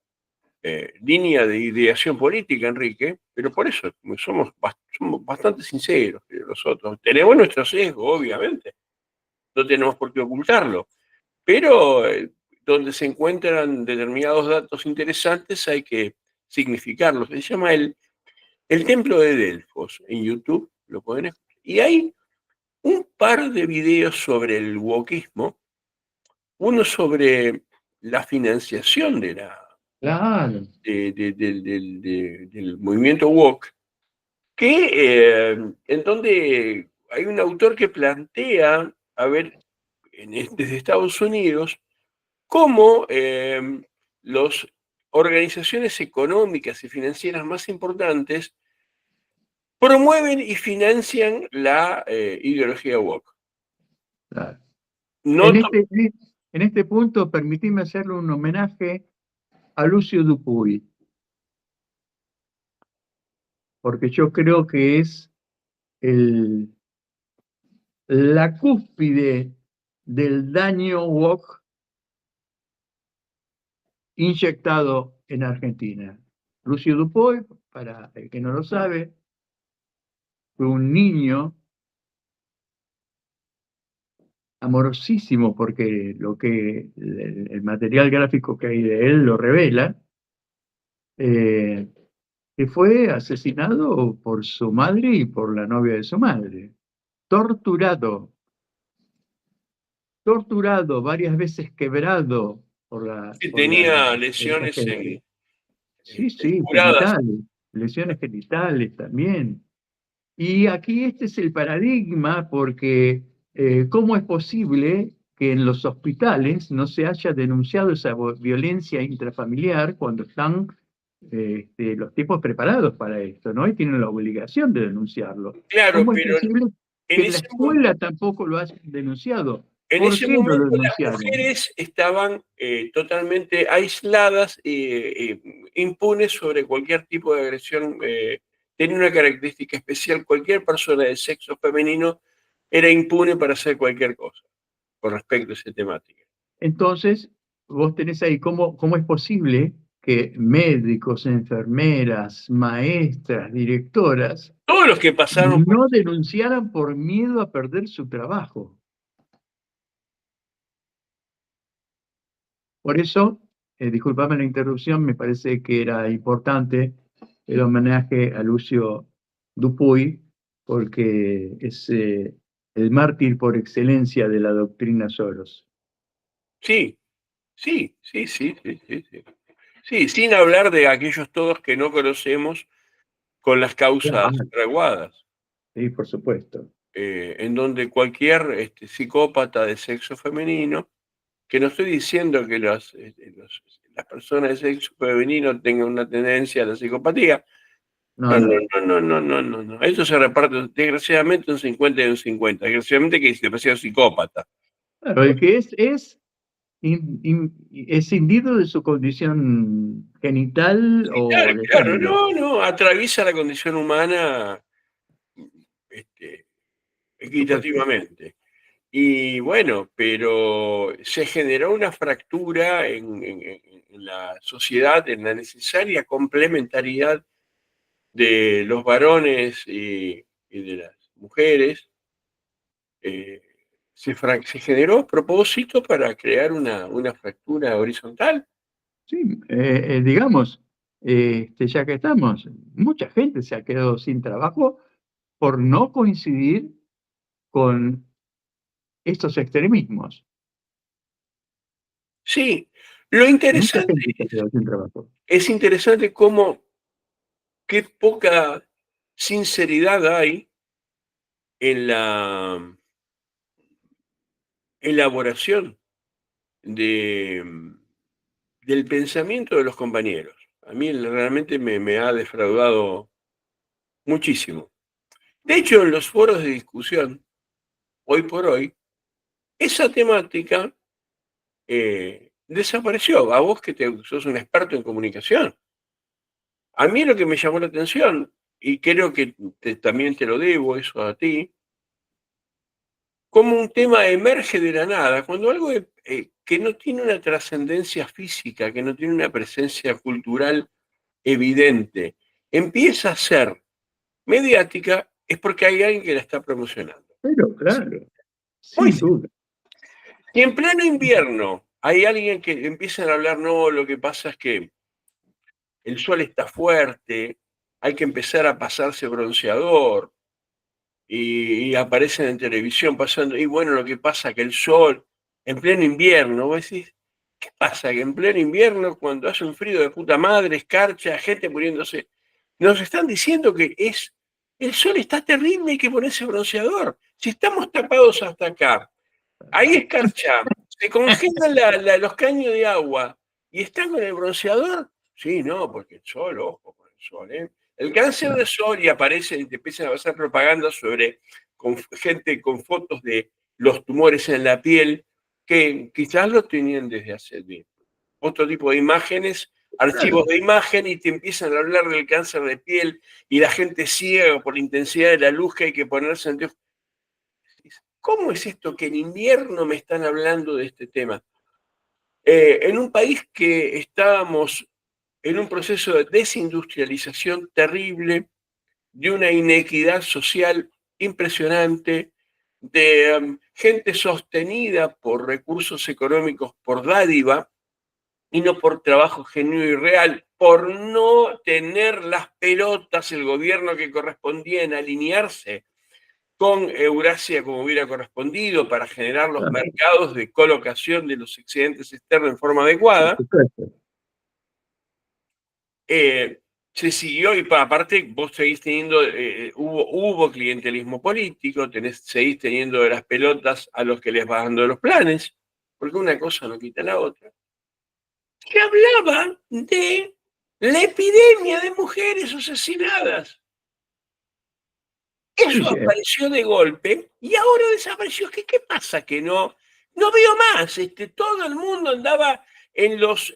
línea de ideación política, Enrique, pero por eso somos bastante sinceros nosotros. Tenemos nuestro sesgo, obviamente, no tenemos por qué ocultarlo, pero donde se encuentran determinados datos interesantes hay que significarlos. Se llama el Templo de Delfos en YouTube, lo pueden escuchar. Y hay un par de videos sobre el wokismo, uno sobre la financiación Claro, del movimiento woke, en donde hay un autor que plantea, a ver, desde Estados Unidos, cómo las organizaciones económicas y financieras más importantes promueven y financian la ideología woke. claro. No, En este punto, permitidme hacerle un homenaje a Lucio Dupuy, porque yo creo que es el, la cúspide del daño woke inyectado en Argentina. Lucio Dupuy, para el que no lo sabe, fue un niño amorosísimo, porque lo que el material gráfico que hay de él lo revela, eh, que fue asesinado por su madre y por la novia de su madre. Torturado, torturado, varias veces quebrado Que por tenía esta lesiones gente. Sí, sí, perforadas. genitales, lesiones genitales también. Y aquí este es el paradigma porque ¿cómo es posible que en los hospitales no se haya denunciado esa violencia intrafamiliar cuando están los tipos preparados para esto, ¿no? Y tienen la obligación de denunciarlo. Claro, ¿Cómo es pero posible en que en la ese, escuela tampoco lo hayan denunciado? en ¿Por ese qué no lo momento las denunciaron? mujeres estaban totalmente aisladas impunes sobre cualquier tipo de agresión. Tenía una característica especial: cualquier persona de sexo femenino era impune para hacer cualquier cosa con respecto a esa temática. Entonces, vos tenés ahí cómo es posible que médicos, enfermeras, maestras, directoras Todos los que pasaron por no denunciaran por miedo a perder su trabajo. Por eso, disculpame la interrupción, me parece que era importante el homenaje a Lucio Dupuy, porque es el mártir por excelencia de la doctrina Soros. sí, sí, sí, sí, sí, sí, sí. Sí, sin hablar de aquellos todos que no conocemos con las causas Claro. fraguadas, Sí, por supuesto. en donde cualquier psicópata de sexo femenino, que no estoy diciendo que las personas de sexo femenino tengan una tendencia a la psicopatía, No, no, no, no. no, no, no, no, no. Eso se reparte desgraciadamente un 50 y un 50. Desgraciadamente que es demasiado psicópata. Claro, el que es escindido de su condición genital o Claro, de claro, género. no, no, atraviesa la condición humana este, Por supuesto. equitativamente. Y bueno, pero se generó una fractura en la sociedad, en la necesaria complementariedad de los varones y de las mujeres. eh, se generó a propósito para crear una fractura horizontal. Sí, digamos, ya que estamos, mucha gente se ha quedado sin trabajo por no coincidir con estos extremismos. Sí, lo Mucha interesante gente se ha quedado sin trabajo. es interesante cómo qué poca sinceridad hay en la elaboración de, del pensamiento de los compañeros. A mí realmente me ha defraudado muchísimo. De hecho, en los foros de discusión, hoy por hoy, esa temática desapareció. A vos que sos un experto en comunicación. A mí lo que me llamó la atención, y creo que también te lo debo eso a ti, como un tema emerge de la nada, cuando algo que no tiene una trascendencia física, que no tiene una presencia cultural evidente, empieza a ser mediática, es porque hay alguien que la está promocionando. Pero claro, Muy sin simple. duda. Y en pleno invierno hay alguien que empieza a hablar: no, lo que pasa es que el sol está fuerte, hay que empezar a pasarse bronceador, y aparecen en televisión pasando, y bueno, lo que pasa es que el sol, en pleno invierno, vos decís, ¿qué pasa? Que en pleno invierno, cuando hace un frío de puta madre, escarcha, gente muriéndose, nos están diciendo que el sol está terrible, hay que ponerse bronceador. Si estamos tapados hasta acá, ahí escarcha, se congelan los caños de agua y están con el bronceador. Sí, no, porque el sol, ojo con el sol, ¿eh? El cáncer de sol, y aparece y te empiezan a hacer propaganda sobre gente con fotos de los tumores en la piel, que quizás lo tenían desde hace otro tipo de imágenes, Claro, archivos de imagen, y te empiezan a hablar del cáncer de piel y la gente ciega por la intensidad de la luz que hay que ponerse ante. ¿Cómo es esto que en invierno me están hablando de este tema? En un país que estábamos en un proceso de desindustrialización terrible, de una inequidad social impresionante, de gente sostenida por recursos económicos, por dádiva, y no por trabajo genuino y real, por no tener las pelotas el gobierno que correspondía en alinearse con Eurasia como hubiera correspondido para generar los Claro, mercados de colocación de los excedentes externos en forma por adecuada. supuesto. Se siguió, y aparte vos seguís teniendo, hubo clientelismo político, seguís teniendo de las pelotas a los que les vas dando los planes, porque una cosa no quita la otra. Que hablaba de la epidemia de mujeres asesinadas. Sí, Eso sí, apareció de golpe y ahora desapareció. ¿Qué pasa? Que no veo más. Todo el mundo andaba los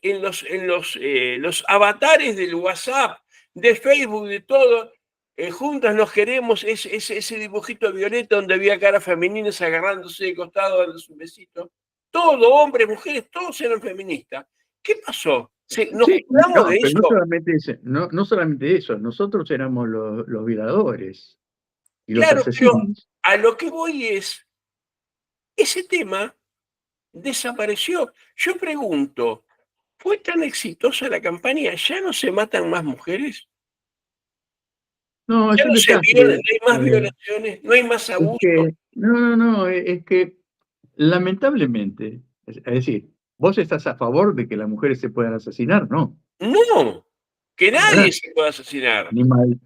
avatares del WhatsApp, de Facebook, de todo. Juntas nos queremos, ese dibujito violeta donde había caras femeninas agarrándose de costado, dándose un besito. Todo, hombres, mujeres, todos eran feministas. ¿Qué pasó? ¿Nos sí, curamos no, de pero no eso? solamente eso, no solamente eso, nosotros éramos los violadores y los Claro, pero asesinos. a lo que voy es, ese tema desapareció. Yo pregunto, ¿fue tan exitosa la campaña? ¿Ya no se matan más mujeres? No, ¿Ya es no un se violan, desastre. no hay más violaciones, no hay más Es abusos? que, no, es que lamentablemente, es decir, vos estás a favor de que las mujeres se puedan asesinar, ¿no? No, que Para nadie nada. se pueda asesinar,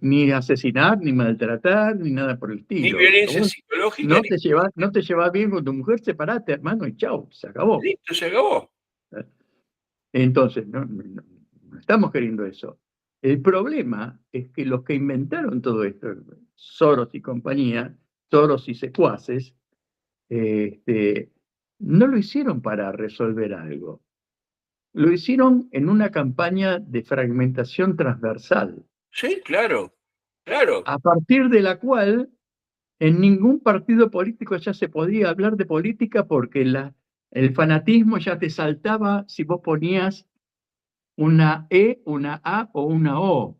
Ni asesinar, ni maltratar, ni nada por el ni estilo. violencia Vos psicológica, ni no te llevas bien con tu mujer, separate, hermano, y chau, se acabó. listo, se acabó. Entonces, no estamos queriendo eso. El problema es que los que inventaron todo esto, Soros y compañía, Soros y secuaces, este, no lo hicieron para resolver algo. Lo hicieron en una campaña de fragmentación transversal, Sí, claro, claro. a partir de la cual en ningún partido político ya se podía hablar de política porque el fanatismo ya te saltaba si vos ponías una E, una A o una O.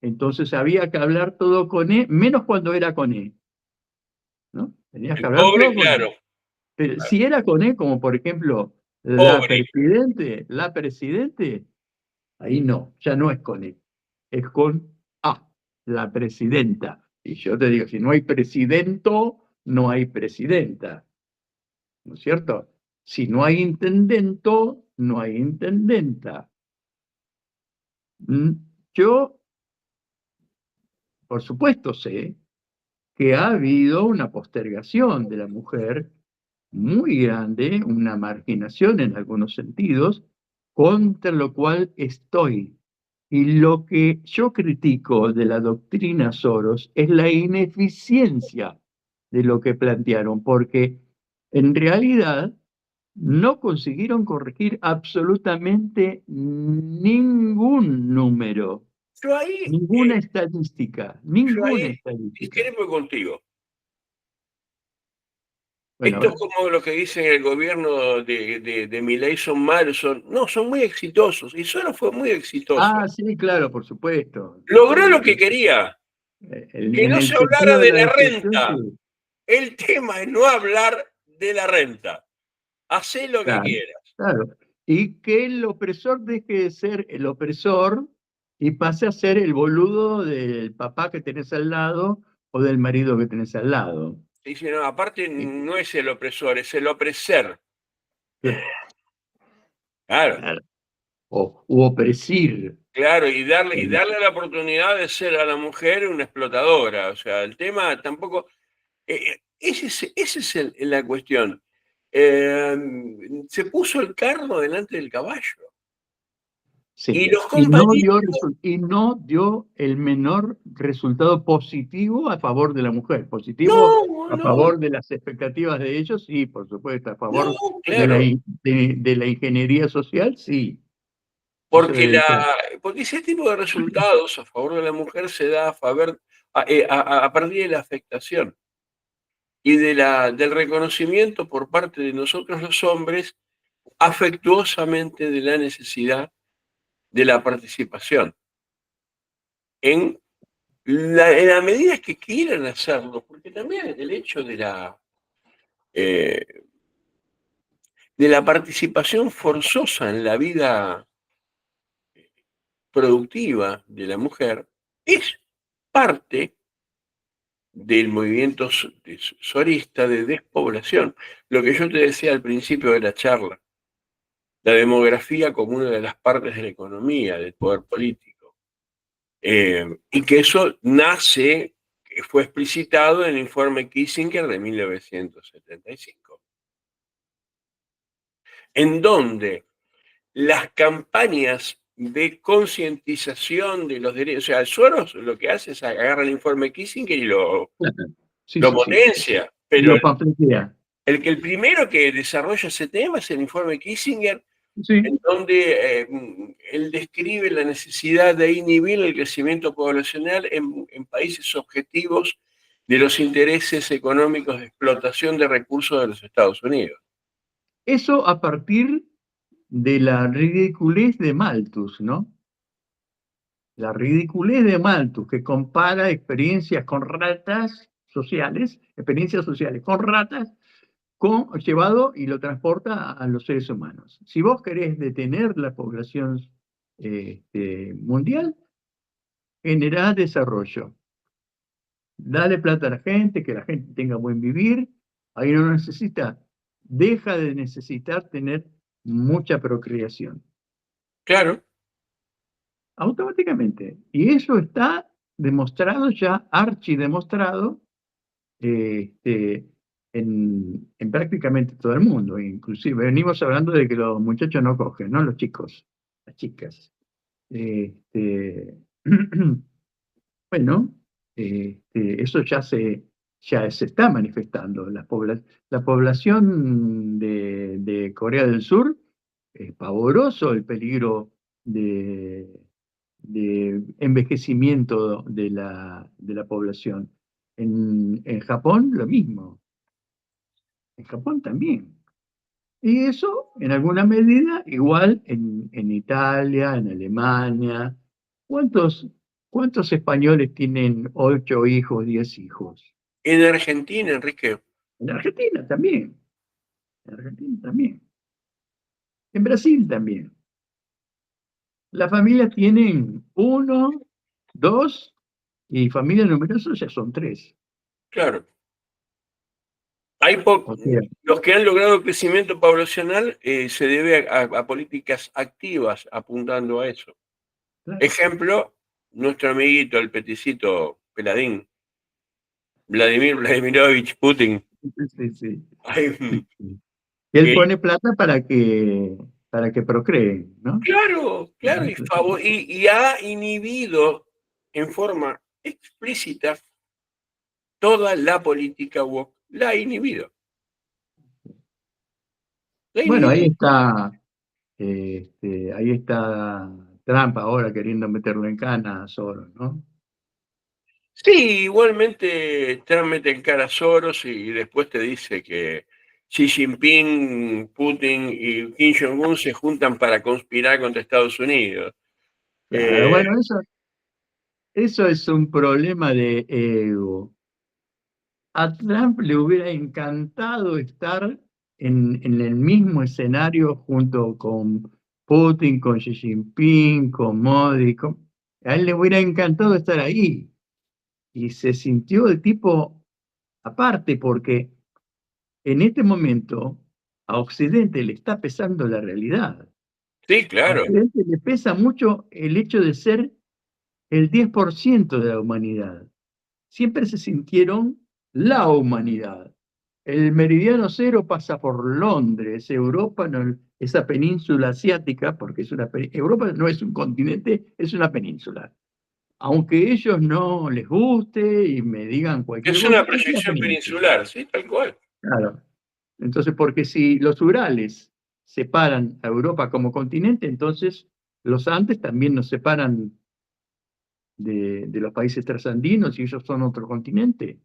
Entonces había que hablar todo con E, menos cuando era con E, ¿no? Tenías que El hablar pobre, todo con E. claro, Pero si era con E, como por ejemplo pobre. la presidente, ahí no, ya no es con E, es con A, la presidenta. Y yo te digo, si no hay presidento, no hay presidenta, ¿no es cierto? Si no hay intendento, no hay intendenta. Mm, Yo, por supuesto, sé que ha habido una postergación de la mujer muy grande, una marginación en algunos sentidos, contra lo cual estoy. Y lo que yo critico de la doctrina Soros es la ineficiencia de lo que plantearon, porque en realidad no consiguieron corregir absolutamente ningún número, Yo ahí, ninguna estadística, yo ninguna ahí estadística. discrepo contigo. Bueno, Estos como lo que dicen el gobierno de Milei son malos, no, son muy exitosos. Y solo fue muy exitoso. sí, claro, por supuesto. Logró lo que quería, que En no el se hablara sentido de de la la destrucción, renta. sí, El tema es no hablar de la renta. Hacé lo que claro, quieras. claro. Y que el opresor deje de ser el opresor y pase a ser el boludo del papá que tenés al lado o del marido que tenés al lado. Dice, no, aparte Y- no es el opresor, es el opreser. Claro, Claro. U opresir. claro, y darle la oportunidad de ser a la mujer una explotadora. O sea, el tema tampoco. Esa es la cuestión. Eh, Se puso el carro delante del caballo. Y Sí, los compañeros. y no dio el menor resultado positivo a favor de la mujer. Positivo No, a no, favor de las expectativas de ellos, sí, por supuesto. A favor no, de claro. de la ingeniería social, sí. Eso Porque, debe ser. porque ese tipo de resultados a favor de la mujer se da a partir de la afectación y del reconocimiento por parte de nosotros los hombres afectuosamente de la necesidad de la participación. En la medida que quieran hacerlo, porque también el hecho eh, de la participación forzosa en la vida productiva de la mujer es parte del movimiento sorista de despoblación. Lo que yo te decía al principio de la charla, la demografía como una de las partes de la economía, del poder político. Y que eso nace, que fue explicitado en el informe Kissinger de 1975, en donde las campañas de concientización de los derechos, o sea, Soros lo que hace es agarrar el informe Kissinger y Sí, lo sí, sí. potencia, Y pero lo pamfletea. el primero que desarrolla ese tema es el informe Kissinger, en Sí, donde él describe la necesidad de inhibir el crecimiento poblacional en países objetivos de los intereses económicos de explotación de recursos de los Estados Unidos. eso a partir de la ridiculez de Malthus, ¿no? La ridiculez de Malthus, que compara experiencias con ratas sociales, experiencias sociales con ratas, llevado y lo transporta a los seres humanos. Si vos querés detener la población mundial, generá desarrollo. Dale plata a la gente, que la gente tenga buen vivir. Ahí no necesita, deja de necesitar tener mucha procreación. Claro, Automáticamente. Y eso está demostrado ya, archidemostrado, en prácticamente todo el mundo. Inclusive venimos hablando de que los muchachos no cogen, ¿no? Los chicos, las chicas. Este, bueno, eso ya se está manifestando. La población de Corea del Sur es pavoroso el peligro de, de envejecimiento de la población. En Japón lo mismo, en Japón también. Y eso, en alguna medida, igual en Italia, en Alemania. ¿Cuántos, cuántos españoles tienen 8 hijos, 10 hijos? en Argentina, Enrique, En Argentina también. En Argentina también. En Brasil también. Las familias tienen uno, dos, y familias numerosas ya son tres. claro. O sea, Los que han logrado crecimiento poblacional se debe a políticas activas apuntando a eso. claro. Ejemplo, nuestro amiguito, el peticito Peladín, Vladimir Vladimirovich Putin. Sí, sí. Ay, Y él que, pone plata para que procreen, ¿no? claro, claro, y ha inhibido en forma explícita toda la política woke. La ha inhibido. La ha Bueno, inhibido. ahí está Trump ahora queriendo meterlo en cana a Soros, ¿no? Sí, igualmente Trump mete en cara a Soros y después te dice que Xi Jinping, Putin y Kim Jong-un se juntan para conspirar contra Estados Unidos. Claro, Eh, bueno, eso es un problema de ego. A Trump le hubiera encantado estar en el mismo escenario junto con Putin, con Xi Jinping, con Modi. A él le hubiera encantado estar ahí. Y se sintió de tipo aparte porque en este momento a Occidente le está pesando la realidad. sí, A claro. Occidente le pesa mucho el hecho de ser el 10% de la humanidad. Siempre se sintieron la humanidad. El meridiano cero pasa por Londres, Europa, esa península asiática, porque Europa no es un continente, es una península. Aunque ellos no les guste y me digan cualquier Es una cosa, es una proyección península. peninsular, sí, tal cual. Claro. Entonces, porque si los Urales separan a Europa como continente, entonces los Andes también nos separan de los países trasandinos y ellos son otro continente.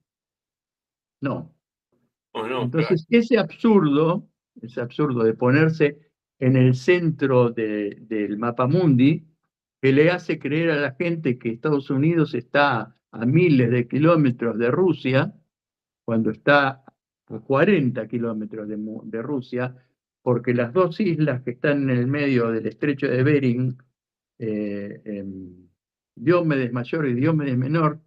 No. ¿O no? Claro. Entonces, ese absurdo de ponerse en el centro del mapa mundi, que le hace creer a la gente que Estados Unidos está a miles de kilómetros de Rusia, cuando está a 40 kilómetros de Rusia, porque las dos islas que están en el medio del estrecho de Bering, Diomedes Mayor y Diomedes Menor,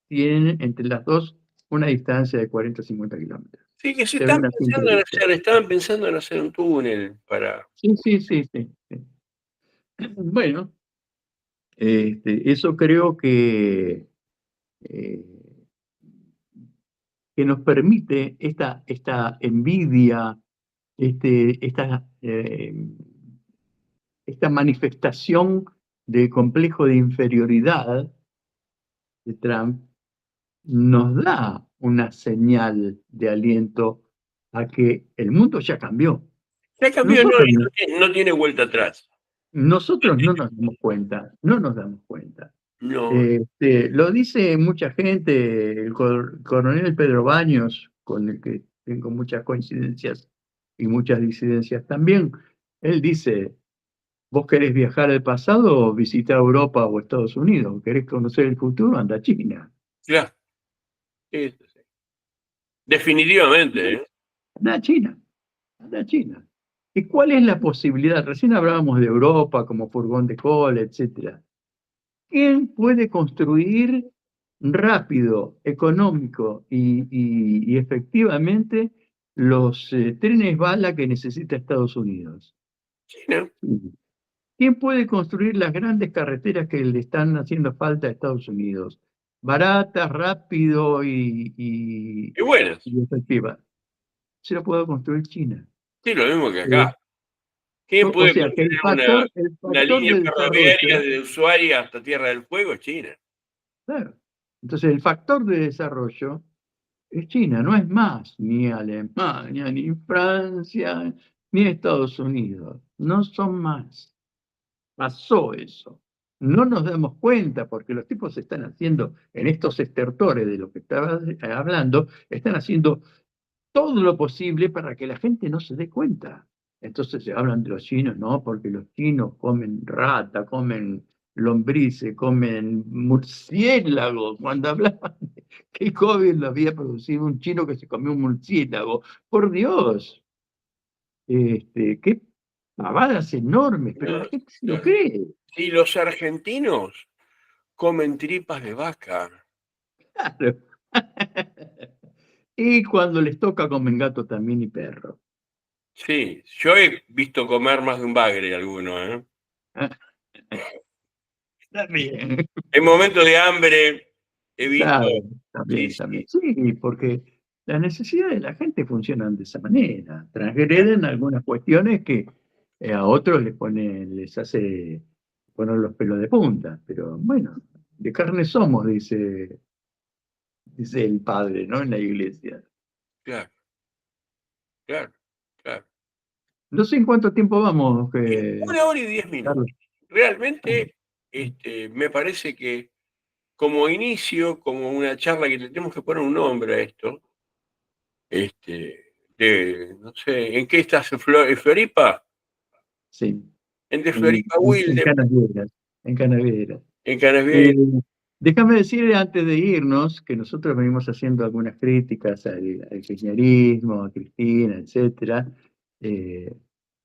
tienen entre las dos una distancia de 40 o 50 kilómetros. Sí, que se Se ven están a simple vista. estaban pensando en hacer un túnel para... Sí, sí, sí, sí, sí. Bueno, eso creo eh, que nos permite esta envidia, esta manifestación de complejo de inferioridad de Trump, nos da una señal de aliento a que el mundo ya cambió. Ya cambió, no, Nosotros, y no tiene vuelta atrás. nosotros no nos damos cuenta, no nos damos cuenta. No, Lo dice mucha gente, el coronel Pedro Baños, con el que tengo muchas coincidencias y muchas disidencias también. Él dice, ¿vos querés viajar al pasado o visitar Europa o Estados Unidos? ¿Querés conocer el futuro? Anda a China. claro. Sí, sí, sí. Definitivamente, ¿eh? Anda a China, anda a China. ¿Y cuál es la posibilidad? Recién hablábamos de Europa como furgón de cola, etcétera. ¿Quién puede construir rápido, económico y efectivamente los trenes bala que necesita Estados Unidos? China. ¿Quién puede construir las grandes carreteras que le están haciendo falta a Estados Unidos? Baratas, rápido Y buenas. y efectiva. Se lo puede construir China. Sí, lo mismo que Eh, acá. ¿Quién o puede sea que construir el una factor línea de ferroviaria desarrollo. de Ushuaia hasta Tierra del Fuego? China. Claro. Entonces, el factor de desarrollo es China, no es más ni Alemania, ni Francia, ni Estados Unidos. No son más. Pasó eso. No nos damos cuenta porque los tipos están haciendo, en estos estertores de lo que estaba hablando, están haciendo todo lo posible para que la gente no se dé cuenta. Entonces se hablan de los chinos, no, porque los chinos comen rata, comen lombrices, comen murciélagos. Cuando hablaban de que el COVID lo había producido un chino que se comió un murciélago. Por Dios, qué pavadas enormes, pero la No, gente se lo no. cree. Y los argentinos comen tripas de vaca. Claro. Y cuando les toca comen gato también y perro. Sí, yo he visto comer más de un bagre alguno, ¿eh? Está bien. En momentos de hambre he visto, Claro, sí, también, también. sí, Sí, porque las necesidades de la gente funcionan de esa manera. Transgreden algunas cuestiones que a otros les hace poner los pelos de punta. Pero bueno, de carne somos, dice el padre, ¿no? En la iglesia. claro, claro, claro. No sé en cuánto tiempo vamos, 1 hora y 10 minutos. Carlos. Realmente, me parece que como inicio, como una charla que le tenemos que poner un nombre a esto, no sé, ¿en qué estás? ¿En Floripa? Sí, Entre Floripa en Wilde, Canavieras, en Canavieras. en Eh, Canasviel. déjame decir antes de irnos que nosotros venimos haciendo algunas críticas al kirchnerismo, a Cristina, etcétera. Eh,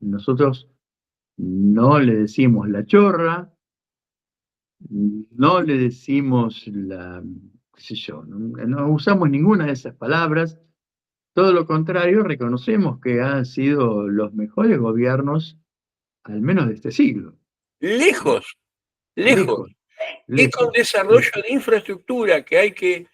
nosotros no le decimos la chorra, no le decimos qué sé yo, no usamos ninguna de esas palabras. Todo lo contrario, reconocemos que han sido los mejores gobiernos, al menos de este siglo, ¿no? Lejos, lejos. Lejos, Y con lejos, desarrollo lejos. de infraestructura que hay que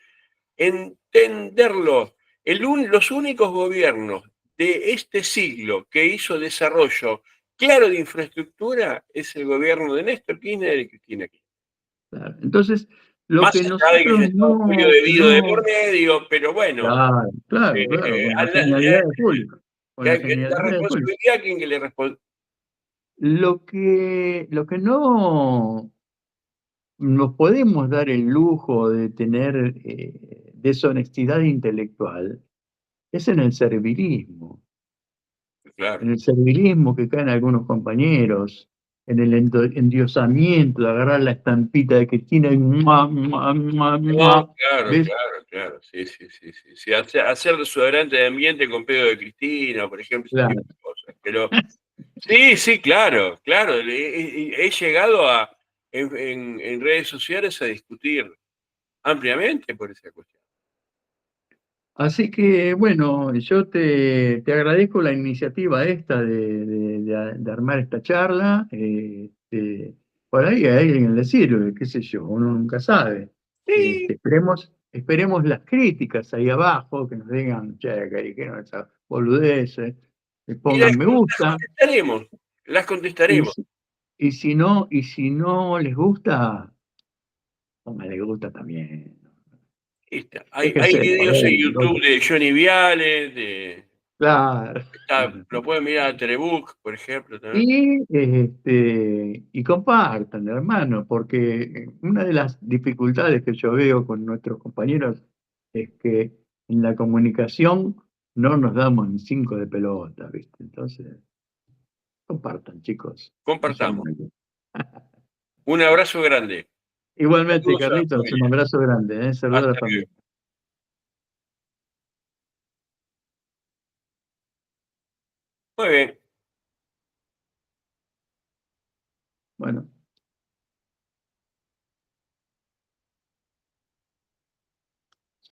entenderlo. Los únicos gobiernos de este siglo que hizo desarrollo claro de infraestructura es el gobierno de Néstor Kirchner y Cristina Kirchner. Claro. Entonces, lo Más que allá de que nosotros haya estado Julio de Vido de por no, medio, pero bueno, claro, claro, claro, con la genialidad de Julio, con la la genialidad de Julio. responsabilidad a quien que le responde. Lo que no nos podemos dar el lujo de tener deshonestidad intelectual es Claro, en el servilismo que caen algunos compañeros, en el endiosamiento, de agarrar la estampita de Cristina y No, claro, ¿ves? claro, claro. Sí, sí, sí, sí. Sí, hacer desodorante de ambiente con pedo de Cristina, por ejemplo, ese tipo Claro. de cosas. Pero sí, sí, claro, claro. He llegado en redes sociales a discutir ampliamente por esa cuestión. Así que, bueno, yo te agradezco la iniciativa esta de armar esta charla. Por ahí a alguien le sirve, qué sé yo, uno nunca sabe. Sí, Esperemos las críticas ahí abajo, que nos digan, che, que dijeron esas boludeces, que y pongan me las gusta, contestaremos, las y, contestaremos. y si no les gusta, pongan le gusta también. Está. Hay Déjense de vídeos en joder, YouTube loco. de Johnny Viale, Claro. lo pueden mirar a Telebook, por ejemplo, también. Y compartan, hermano, porque una de las dificultades que yo veo con nuestros compañeros es que en la comunicación no nos damos ni cinco de pelota, ¿viste? Entonces, compartan, chicos, no sean Compartamos. malos. Un abrazo grande. Igualmente, Saludos a la Carlitos, un familia. abrazo grande, ¿eh? Saludos a la Hasta luego. familia. Muy bien.